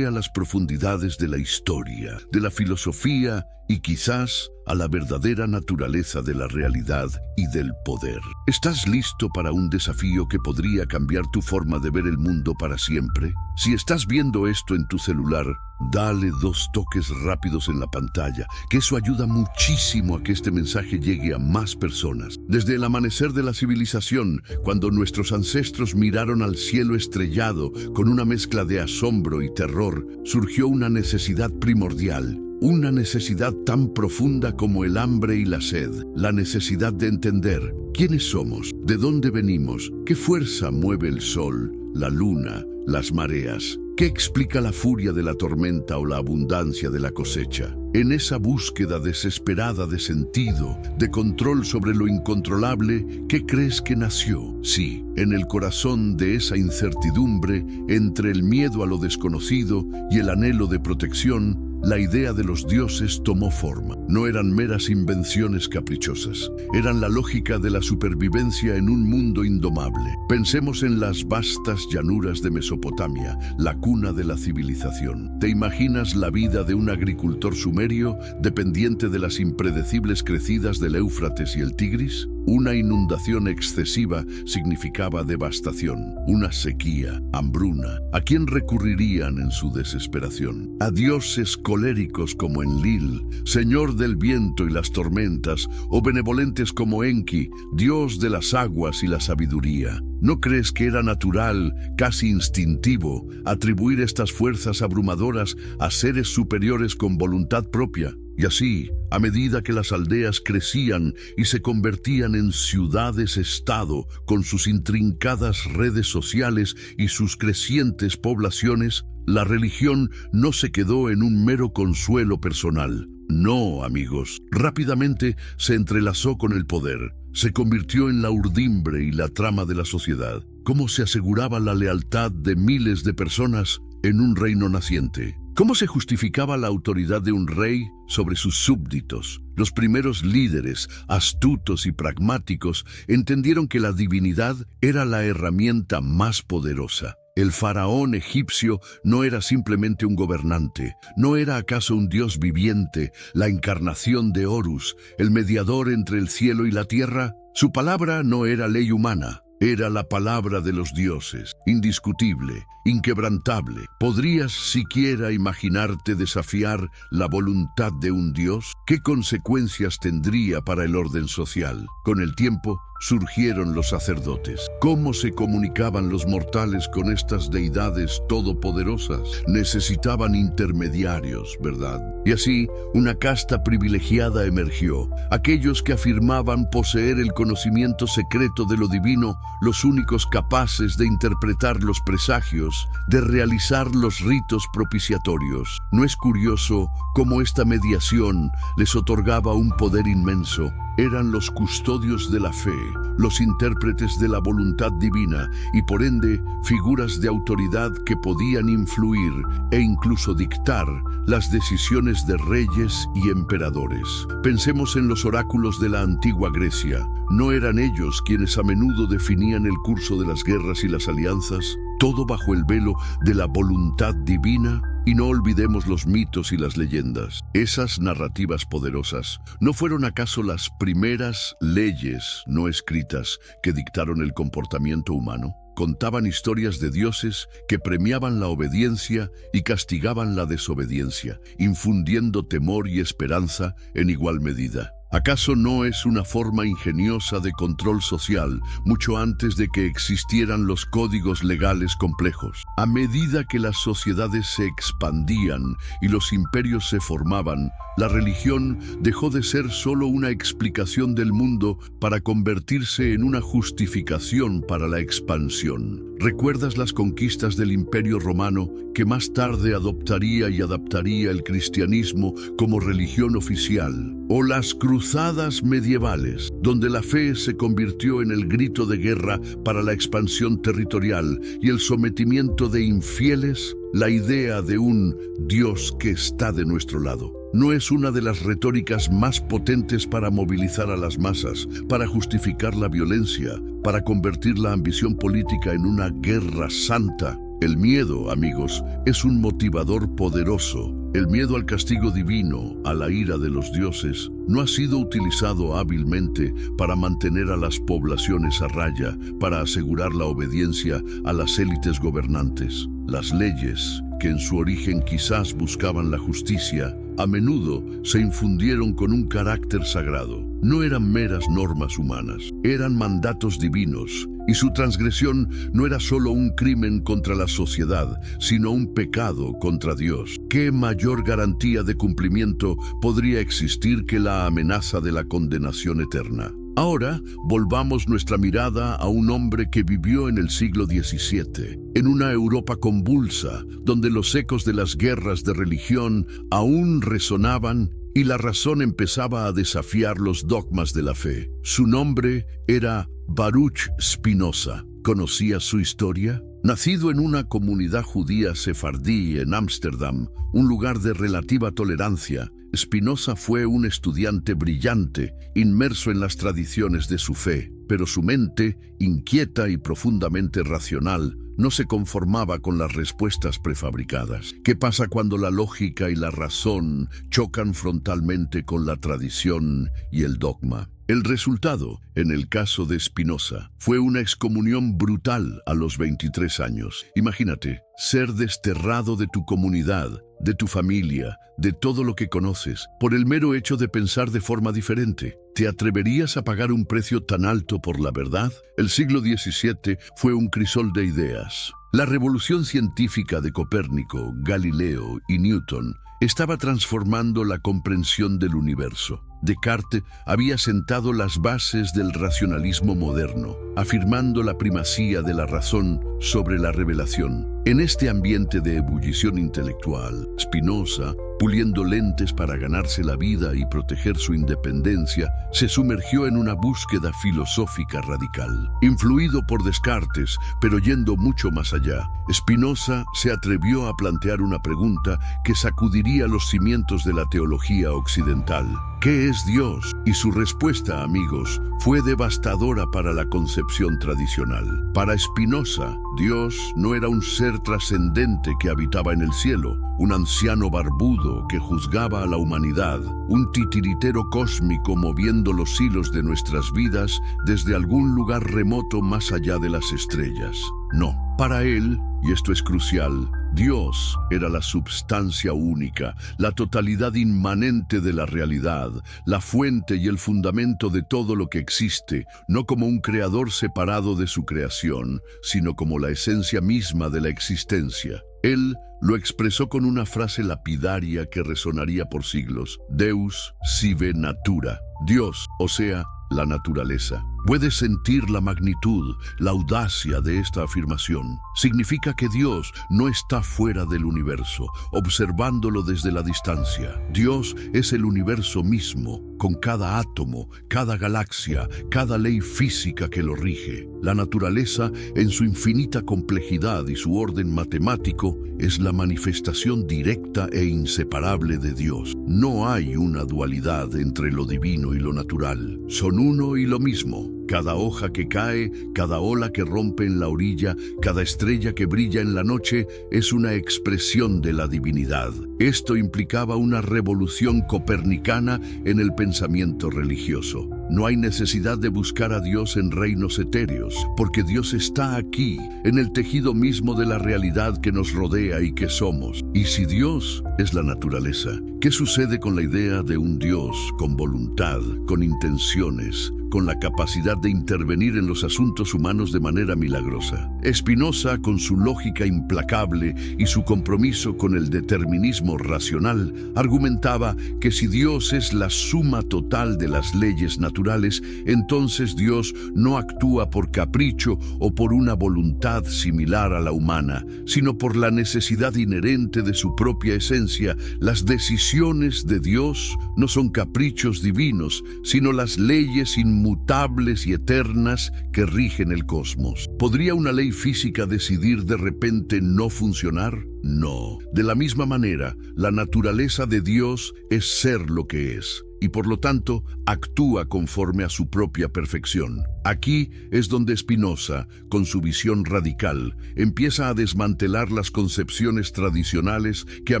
a las profundidades de la historia, de la filosofía y quizás a la verdadera naturaleza de la realidad y del poder. ¿Estás listo para un desafío que podría cambiar tu forma de ver el mundo para siempre? Si estás viendo esto en tu celular, dale 2 toques rápidos en la pantalla, que eso ayuda muchísimo a que este mensaje llegue a más personas. Desde el amanecer de la civilización, cuando nuestros ancestros miraron al cielo estrellado con una mezcla de asombro y terror, surgió una necesidad primordial. Una necesidad tan profunda como el hambre y la sed, la necesidad de entender quiénes somos, de dónde venimos, qué fuerza mueve el sol, la luna, las mareas, qué explica la furia de la tormenta o la abundancia de la cosecha. En esa búsqueda desesperada de sentido, de control sobre lo incontrolable, ¿qué crees que nació? Sí, en el corazón de esa incertidumbre, entre el miedo a lo desconocido y el anhelo de protección, la idea de los dioses tomó forma. No eran meras invenciones caprichosas, eran la lógica de la supervivencia en un mundo indomable. Pensemos en las vastas llanuras de Mesopotamia, la cuna de la civilización. ¿Te imaginas la vida de un agricultor sumerio dependiente de las impredecibles crecidas del Éufrates y el Tigris? Una inundación excesiva significaba devastación, una sequía, hambruna. ¿A quién recurrirían en su desesperación? A dioses coléricos como Enlil, señor del viento y las tormentas, o benevolentes como Enki, dios de las aguas y la sabiduría. ¿No crees que era natural, casi instintivo, atribuir estas fuerzas abrumadoras a seres superiores con voluntad propia? Y así, a medida que las aldeas crecían y se convertían en ciudades-estado, con sus intrincadas redes sociales y sus crecientes poblaciones, la religión no se quedó en un mero consuelo personal. No, amigos, rápidamente se entrelazó con el poder. Se convirtió en la urdimbre y la trama de la sociedad. ¿Cómo se aseguraba la lealtad de miles de personas en un reino naciente? ¿Cómo se justificaba la autoridad de un rey sobre sus súbditos? Los primeros líderes, astutos y pragmáticos, entendieron que la divinidad era la herramienta más poderosa. El faraón egipcio no era simplemente un gobernante, ¿no era acaso un dios viviente, la encarnación de Horus, el mediador entre el cielo y la tierra? Su palabra no era ley humana, era la palabra de los dioses, indiscutible, inquebrantable. ¿Podrías siquiera imaginarte desafiar la voluntad de un dios? ¿Qué consecuencias tendría para el orden social? Con el tiempo, surgieron los sacerdotes. ¿Cómo se comunicaban los mortales con estas deidades todopoderosas? Necesitaban intermediarios, ¿verdad? Y así, una casta privilegiada emergió. Aquellos que afirmaban poseer el conocimiento secreto de lo divino, los únicos capaces de interpretar los presagios, de realizar los ritos propiciatorios. ¿No es curioso cómo esta mediación les otorgaba un poder inmenso? Eran los custodios de la fe, los intérpretes de la voluntad divina y por ende figuras de autoridad que podían influir e incluso dictar las decisiones de reyes y emperadores. Pensemos en los oráculos de la antigua Grecia. ¿No eran ellos quienes a menudo definían el curso de las guerras y las alianzas? Todo bajo el velo de la voluntad divina. Y no olvidemos los mitos y las leyendas. Esas narrativas poderosas, ¿no fueron acaso las primeras leyes no escritas que dictaron el comportamiento humano? Contaban historias de dioses que premiaban la obediencia y castigaban la desobediencia, infundiendo temor y esperanza en igual medida. ¿Acaso no es una forma ingeniosa de control social mucho antes de que existieran los códigos legales complejos? A medida que las sociedades se expandían y los imperios se formaban, la religión dejó de ser solo una explicación del mundo para convertirse en una justificación para la expansión. ¿Recuerdas las conquistas del Imperio Romano, que más tarde adoptaría y adaptaría el cristianismo como religión oficial? ¿O las cruzadas medievales, donde la fe se convirtió en el grito de guerra para la expansión territorial y el sometimiento de infieles? La idea de un Dios que está de nuestro lado no es una de las retóricas más potentes para movilizar a las masas, para justificar la violencia, para convertir la ambición política en una guerra santa. El miedo, amigos, es un motivador poderoso. El miedo al castigo divino, a la ira de los dioses, no ha sido utilizado hábilmente para mantener a las poblaciones a raya, para asegurar la obediencia a las élites gobernantes. Las leyes, que en su origen quizás buscaban la justicia, a menudo se infundieron con un carácter sagrado. No eran meras normas humanas, eran mandatos divinos, y su transgresión no era solo un crimen contra la sociedad, sino un pecado contra Dios. ¿Qué mayor garantía de cumplimiento podría existir que la amenaza de la condenación eterna? Ahora, volvamos nuestra mirada a un hombre que vivió en el siglo XVII, en una Europa convulsa, donde los ecos de las guerras de religión aún resonaban y la razón empezaba a desafiar los dogmas de la fe. Su nombre era Baruch Spinoza. ¿Conocías su historia? Nacido en una comunidad judía sefardí en Ámsterdam, un lugar de relativa tolerancia, Spinoza fue un estudiante brillante, inmerso en las tradiciones de su fe, pero su mente, inquieta y profundamente racional, no se conformaba con las respuestas prefabricadas. ¿Qué pasa cuando la lógica y la razón chocan frontalmente con la tradición y el dogma? El resultado, en el caso de Spinoza, fue una excomunión brutal a los 23 años. Imagínate, ser desterrado de tu comunidad, de tu familia, de todo lo que conoces, por el mero hecho de pensar de forma diferente. ¿Te atreverías a pagar un precio tan alto por la verdad? El siglo XVII fue un crisol de ideas. La revolución científica de Copérnico, Galileo y Newton estaba transformando la comprensión del universo. Descartes había sentado las bases del racionalismo moderno, afirmando la primacía de la razón sobre la revelación. En este ambiente de ebullición intelectual, Spinoza, puliendo lentes para ganarse la vida y proteger su independencia, se sumergió en una búsqueda filosófica radical. Influido por Descartes, pero yendo mucho más allá, Spinoza se atrevió a plantear una pregunta que sacudiría los cimientos de la teología occidental. ¿Qué es Dios? Y su respuesta, amigos, fue devastadora para la concepción tradicional. Para Spinoza, Dios no era un ser trascendente que habitaba en el cielo, un anciano barbudo que juzgaba a la humanidad, un titiritero cósmico moviendo los hilos de nuestras vidas desde algún lugar remoto más allá de las estrellas. No. Para él, y esto es crucial, Dios era la substancia única, la totalidad inmanente de la realidad, la fuente y el fundamento de todo lo que existe, no como un creador separado de su creación, sino como la esencia misma de la existencia. Él lo expresó con una frase lapidaria que resonaría por siglos: Deus sive natura, Dios, o sea, la naturaleza. Puedes sentir la magnitud, la audacia de esta afirmación. Significa que Dios no está fuera del universo, observándolo desde la distancia. Dios es el universo mismo, con cada átomo, cada galaxia, cada ley física que lo rige. La naturaleza, en su infinita complejidad y su orden matemático, es la manifestación directa e inseparable de Dios. No hay una dualidad entre lo divino y lo natural. Son uno y lo mismo. Cada hoja que cae, cada ola que rompe en la orilla, cada estrella que brilla en la noche es una expresión de la divinidad. Esto implicaba una revolución copernicana en el pensamiento religioso. No hay necesidad de buscar a Dios en reinos etéreos, porque Dios está aquí, en el tejido mismo de la realidad que nos rodea y que somos. Y si Dios es la naturaleza, ¿qué sucede con la idea de un Dios con voluntad, con intenciones, con la capacidad de intervenir en los asuntos humanos de manera milagrosa? Spinoza, con su lógica implacable y su compromiso con el determinismo racional, argumentaba que si Dios es la suma total de las leyes naturales, entonces Dios no actúa por capricho o por una voluntad similar a la humana, sino por la necesidad inherente de su propia esencia. Las decisiones de Dios no son caprichos divinos, sino las leyes inmutables y eternas que rigen el cosmos. ¿Podría una ley física decidir de repente no funcionar? No. De la misma manera, la naturaleza de Dios es ser lo que es, y por lo tanto actúa conforme a su propia perfección. Aquí es donde Spinoza, con su visión radical, empieza a desmantelar las concepciones tradicionales que a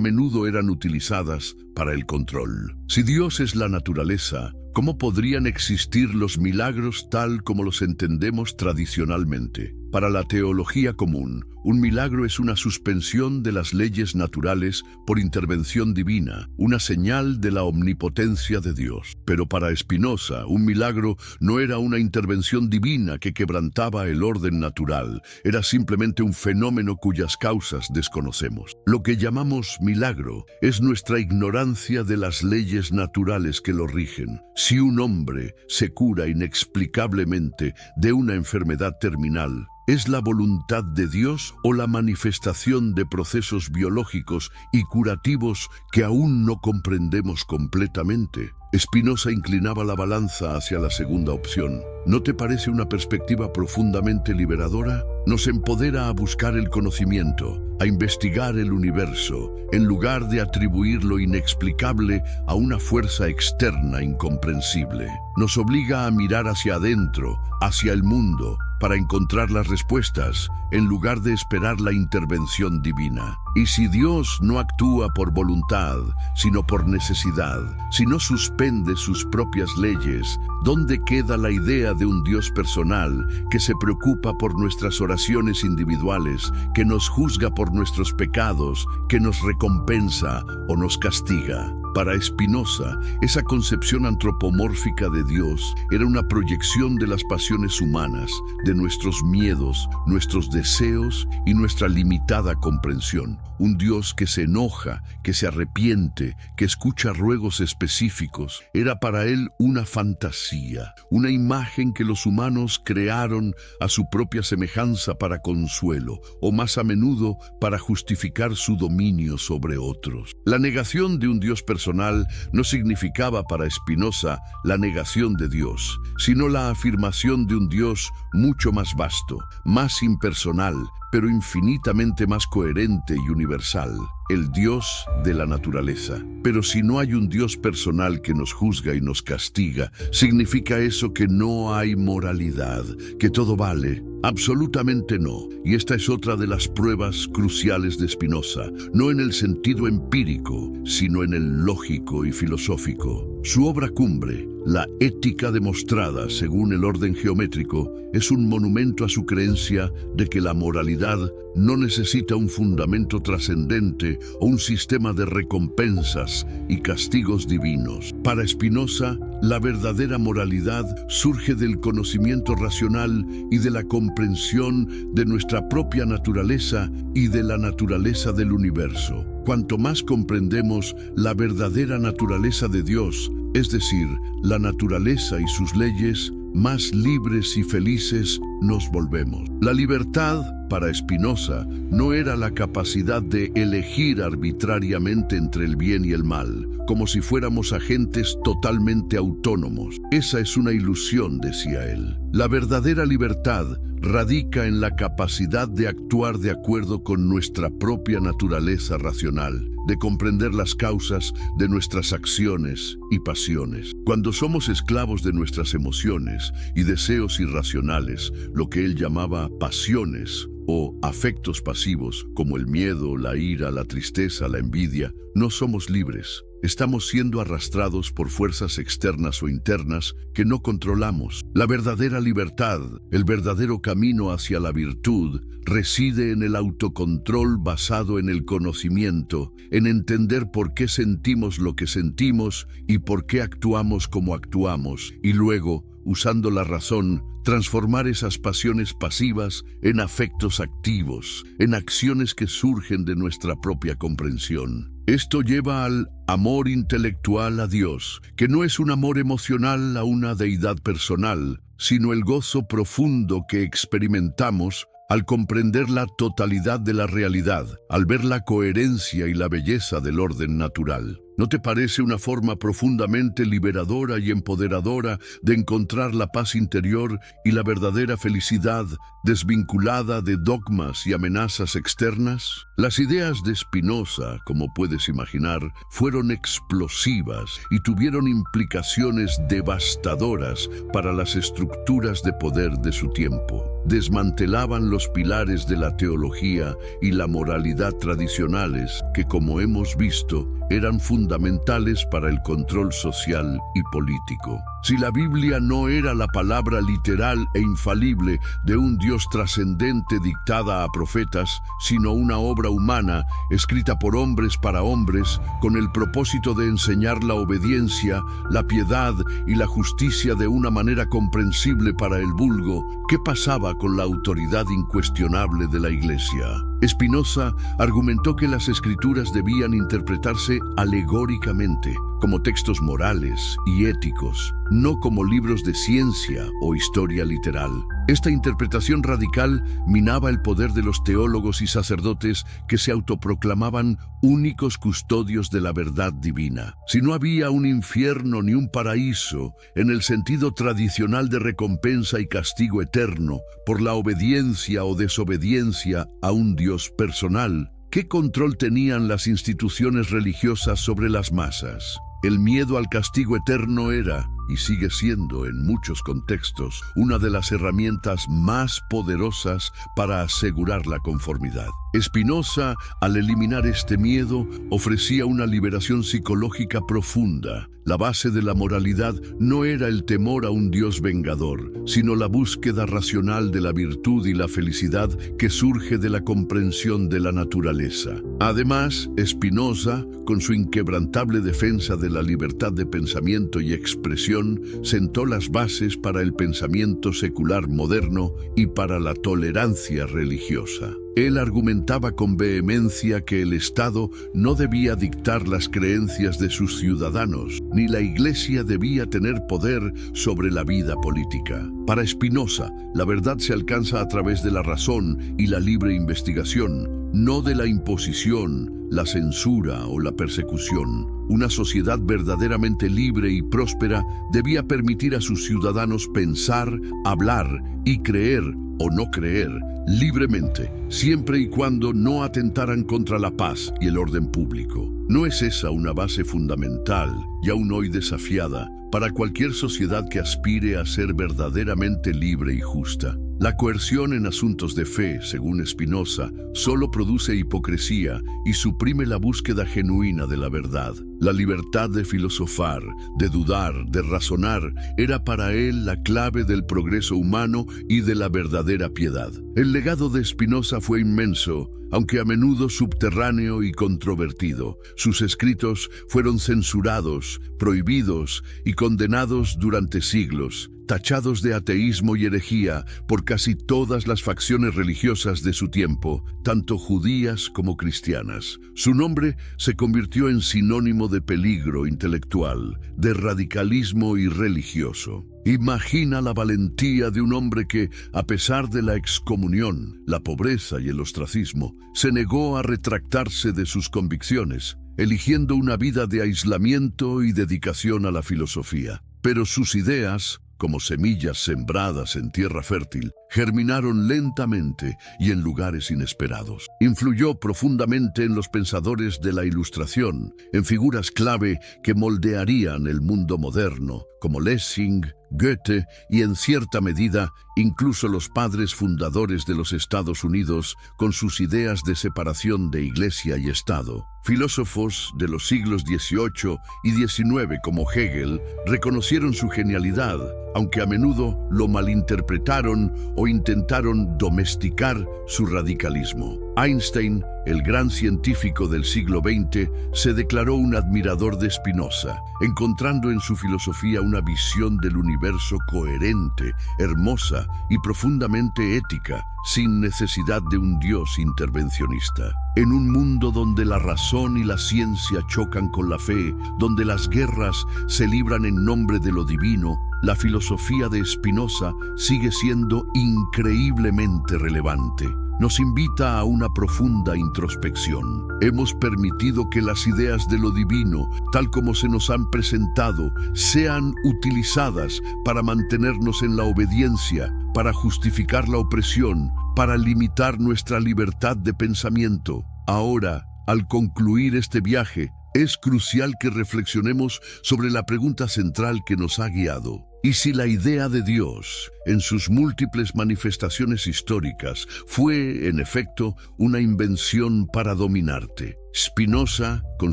menudo eran utilizadas para el control. Si Dios es la naturaleza, ¿cómo podrían existir los milagros tal como los entendemos tradicionalmente? Para la teología común, un milagro es una suspensión de las leyes naturales por intervención divina, una señal de la omnipotencia de Dios. Pero para Spinoza, un milagro no era una intervención divina que quebrantaba el orden natural, era simplemente un fenómeno cuyas causas desconocemos. Lo que llamamos milagro es nuestra ignorancia de las leyes naturales que lo rigen. Si un hombre se cura inexplicablemente de una enfermedad terminal, ¿es la voluntad de Dios o la manifestación de procesos biológicos y curativos que aún no comprendemos completamente? Spinoza inclinaba la balanza hacia la segunda opción. ¿No te parece una perspectiva profundamente liberadora? Nos empodera a buscar el conocimiento, a investigar el universo, en lugar de atribuir lo inexplicable a una fuerza externa incomprensible. Nos obliga a mirar hacia adentro, hacia el mundo, para encontrar las respuestas, en lugar de esperar la intervención divina. Y si Dios no actúa por voluntad, sino por necesidad, si no suspende sus propias leyes, ¿dónde queda la idea de un Dios personal que se preocupa por nuestras oraciones individuales, que nos juzga por nuestros pecados, que nos recompensa o nos castiga? Para Spinoza, esa concepción antropomórfica de Dios era una proyección de las pasiones humanas, de nuestros miedos, nuestros deseos y nuestra limitada comprensión. Un Dios que se enoja, que se arrepiente, que escucha ruegos específicos, era para él una fantasía, una imagen que los humanos crearon a su propia semejanza para consuelo, o más a menudo para justificar su dominio sobre otros. La negación de un Dios personal no significaba para Spinoza la negación de Dios, sino la afirmación de un Dios mucho más vasto, más impersonal, pero infinitamente más coherente y universal, el Dios de la naturaleza. Pero si no hay un Dios personal que nos juzga y nos castiga, ¿significa eso que no hay moralidad, que todo vale? Absolutamente no. Y esta es otra de las pruebas cruciales de Spinoza, no en el sentido empírico, sino en el lógico y filosófico. Su obra cumbre, La Ética demostrada según el orden geométrico, es un monumento a su creencia de que la moralidad no necesita un fundamento trascendente o un sistema de recompensas y castigos divinos. Para Spinoza, la verdadera moralidad surge del conocimiento racional y de la comprensión de nuestra propia naturaleza y de la naturaleza del universo. Cuanto más comprendemos la verdadera naturaleza de Dios, es decir, la naturaleza y sus leyes, más libres y felices nos volvemos. La libertad, para Spinoza, no era la capacidad de elegir arbitrariamente entre el bien y el mal, como si fuéramos agentes totalmente autónomos. Esa es una ilusión, decía él. La verdadera libertad radica en la capacidad de actuar de acuerdo con nuestra propia naturaleza racional, de comprender las causas de nuestras acciones y pasiones. Cuando somos esclavos de nuestras emociones y deseos irracionales, lo que él llamaba pasiones o afectos pasivos, como el miedo, la ira, la tristeza, la envidia, no somos libres. Estamos siendo arrastrados por fuerzas externas o internas que no controlamos. La verdadera libertad, el verdadero camino hacia la virtud, reside en el autocontrol basado en el conocimiento, en entender por qué sentimos lo que sentimos y por qué actuamos como actuamos, y luego, usando la razón, transformar esas pasiones pasivas en afectos activos, en acciones que surgen de nuestra propia comprensión. Esto lleva al amor intelectual a Dios, que no es un amor emocional a una deidad personal, sino el gozo profundo que experimentamos al comprender la totalidad de la realidad, al ver la coherencia y la belleza del orden natural. ¿No te parece una forma profundamente liberadora y empoderadora de encontrar la paz interior y la verdadera felicidad desvinculada de dogmas y amenazas externas? Las ideas de Spinoza, como puedes imaginar, fueron explosivas y tuvieron implicaciones devastadoras para las estructuras de poder de su tiempo. Desmantelaban los pilares de la teología y la moralidad tradicionales que, como hemos visto, eran fundamentales para el control social y político. Si la Biblia no era la palabra literal e infalible de un Dios trascendente dictada a profetas, sino una obra humana escrita por hombres para hombres con el propósito de enseñar la obediencia, la piedad y la justicia de una manera comprensible para el vulgo, ¿qué pasaba con la autoridad incuestionable de la Iglesia? Spinoza argumentó que las escrituras debían interpretarse alegóricamente, como textos morales y éticos, no como libros de ciencia o historia literal. Esta interpretación radical minaba el poder de los teólogos y sacerdotes que se autoproclamaban únicos custodios de la verdad divina. Si no había un infierno ni un paraíso, en el sentido tradicional de recompensa y castigo eterno por la obediencia o desobediencia a un Dios personal, ¿qué control tenían las instituciones religiosas sobre las masas? El miedo al castigo eterno era, y sigue siendo en muchos contextos, una de las herramientas más poderosas para asegurar la conformidad. Spinoza, al eliminar este miedo, ofrecía una liberación psicológica profunda. La base de la moralidad no era el temor a un Dios vengador, sino la búsqueda racional de la virtud y la felicidad que surge de la comprensión de la naturaleza. Además, Spinoza, con su inquebrantable defensa de la libertad de pensamiento y expresión, sentó las bases para el pensamiento secular moderno y para la tolerancia religiosa. Él argumentaba con vehemencia que el Estado no debía dictar las creencias de sus ciudadanos, ni la Iglesia debía tener poder sobre la vida política. Para Spinoza, la verdad se alcanza a través de la razón y la libre investigación, no de la imposición, la censura o la persecución. Una sociedad verdaderamente libre y próspera debía permitir a sus ciudadanos pensar, hablar y creer o no creer libremente, siempre y cuando no atentaran contra la paz y el orden público. ¿No es esa una base fundamental, y aún hoy desafiada, para cualquier sociedad que aspire a ser verdaderamente libre y justa? La coerción en asuntos de fe, según Spinoza, solo produce hipocresía y suprime la búsqueda genuina de la verdad. La libertad de filosofar, de dudar, de razonar, era para él la clave del progreso humano y de la verdadera piedad. El legado de Spinoza fue inmenso, aunque a menudo subterráneo y controvertido. Sus escritos fueron censurados, prohibidos y condenados durante siglos, tachados de ateísmo y herejía por casi todas las facciones religiosas de su tiempo, tanto judías como cristianas. Su nombre se convirtió en sinónimo de peligro intelectual, de radicalismo y religioso. Imagina la valentía de un hombre que, a pesar de la excomunión, la pobreza y el ostracismo, se negó a retractarse de sus convicciones, eligiendo una vida de aislamiento y dedicación a la filosofía. Pero sus ideas, como semillas sembradas en tierra fértil, germinaron lentamente y en lugares inesperados. Influyó profundamente en los pensadores de la Ilustración, en figuras clave que moldearían el mundo moderno, como Lessing, Goethe y, en cierta medida, incluso los padres fundadores de los Estados Unidos con sus ideas de separación de Iglesia y Estado. Filósofos de los siglos XVIII y XIX como Hegel reconocieron su genialidad, aunque a menudo lo malinterpretaron o intentaron domesticar su radicalismo. Einstein, el gran científico del siglo XX, se declaró un admirador de Spinoza, encontrando en su filosofía una visión del universo coherente, hermosa y profundamente ética, sin necesidad de un Dios intervencionista. En un mundo donde la razón y la ciencia chocan con la fe, donde las guerras se libran en nombre de lo divino, la filosofía de Spinoza sigue siendo increíblemente relevante. Nos invita a una profunda introspección. Hemos permitido que las ideas de lo divino, tal como se nos han presentado, sean utilizadas para mantenernos en la obediencia, para justificar la opresión, para limitar nuestra libertad de pensamiento. Ahora, al concluir este viaje, es crucial que reflexionemos sobre la pregunta central que nos ha guiado. ¿Y si la idea de Dios, en sus múltiples manifestaciones históricas, fue, en efecto, una invención para dominarte? Spinoza, con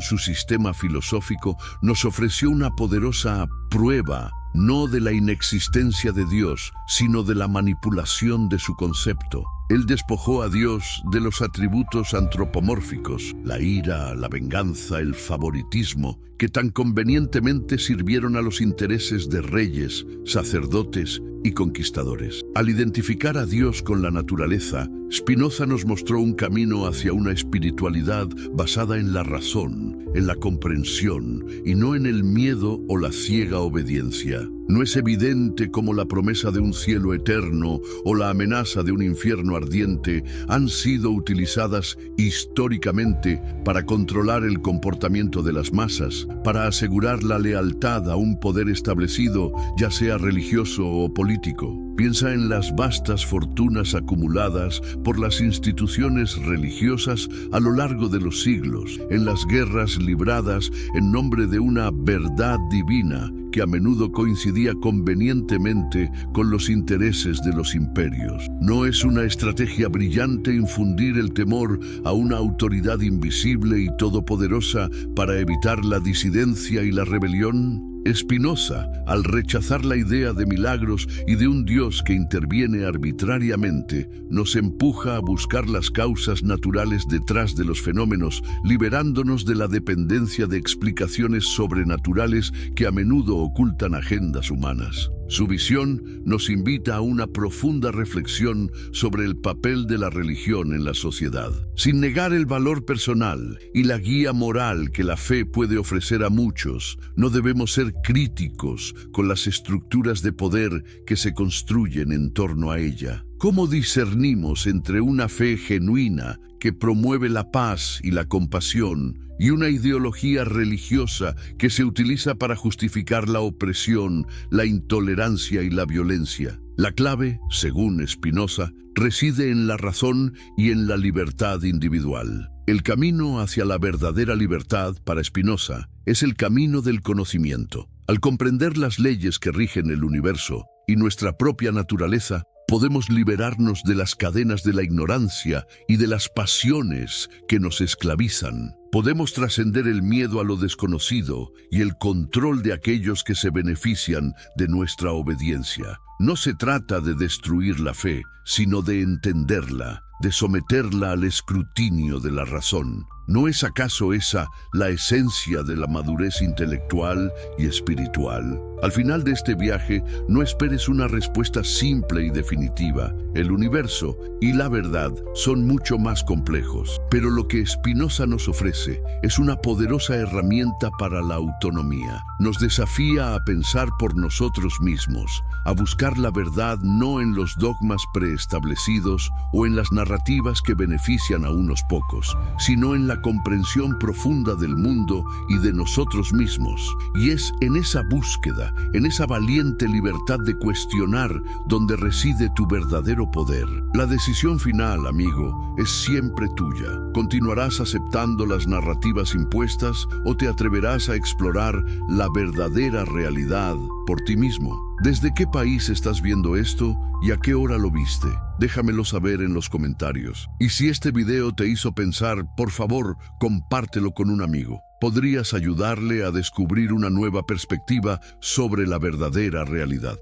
su sistema filosófico, nos ofreció una poderosa prueba, no de la inexistencia de Dios, sino de la manipulación de su concepto. Él despojó a Dios de los atributos antropomórficos, la ira, la venganza, el favoritismo, que tan convenientemente sirvieron a los intereses de reyes, sacerdotes y conquistadores. Al identificar a Dios con la naturaleza, Spinoza nos mostró un camino hacia una espiritualidad basada en la razón, en la comprensión y no en el miedo o la ciega obediencia. No es evidente cómo la promesa de un cielo eterno o la amenaza de un infierno ardiente han sido utilizadas históricamente para controlar el comportamiento de las masas, para asegurar la lealtad a un poder establecido, ya sea religioso o político. Piensa en las vastas fortunas acumuladas por las instituciones religiosas a lo largo de los siglos, en las guerras libradas en nombre de una verdad divina que a menudo coincidía convenientemente con los intereses de los imperios. ¿No es una estrategia brillante infundir el temor a una autoridad invisible y todopoderosa para evitar la disidencia y la rebelión? Spinoza, al rechazar la idea de milagros y de un Dios que interviene arbitrariamente, nos empuja a buscar las causas naturales detrás de los fenómenos, liberándonos de la dependencia de explicaciones sobrenaturales que a menudo ocultan agendas humanas. Su visión nos invita a una profunda reflexión sobre el papel de la religión en la sociedad. Sin negar el valor personal y la guía moral que la fe puede ofrecer a muchos, no debemos ser críticos con las estructuras de poder que se construyen en torno a ella. ¿Cómo discernimos entre una fe genuina que promueve la paz y la compasión y una ideología religiosa que se utiliza para justificar la opresión, la intolerancia y la violencia? La clave, según Spinoza, reside en la razón y en la libertad individual. El camino hacia la verdadera libertad, para Spinoza, es el camino del conocimiento. Al comprender las leyes que rigen el universo y nuestra propia naturaleza, Podemos liberarnos de las cadenas de la ignorancia y de las pasiones que nos esclavizan. Podemos trascender el miedo a lo desconocido y el control de aquellos que se benefician de nuestra obediencia. No se trata de destruir la fe, sino de entenderla, de someterla al escrutinio de la razón. ¿No es acaso esa la esencia de la madurez intelectual y espiritual? Al final de este viaje, no esperes una respuesta simple y definitiva. El universo y la verdad son mucho más complejos, pero lo que Spinoza nos ofrece es una poderosa herramienta para la autonomía. Nos desafía a pensar por nosotros mismos, a buscar la verdad no en los dogmas preestablecidos o en las narrativas que benefician a unos pocos, sino en la comprensión profunda del mundo y de nosotros mismos. Y es en esa búsqueda, en esa valiente libertad de cuestionar, donde reside tu verdadero poder. La decisión final, amigo, es siempre tuya. ¿Continuarás aceptando las narrativas impuestas o te atreverás a explorar la verdadera realidad por ti mismo? ¿Desde qué país estás viendo esto y a qué hora lo viste? Déjamelo saber en los comentarios. Y si este video te hizo pensar, por favor, compártelo con un amigo. Podrías ayudarle a descubrir una nueva perspectiva sobre la verdadera realidad.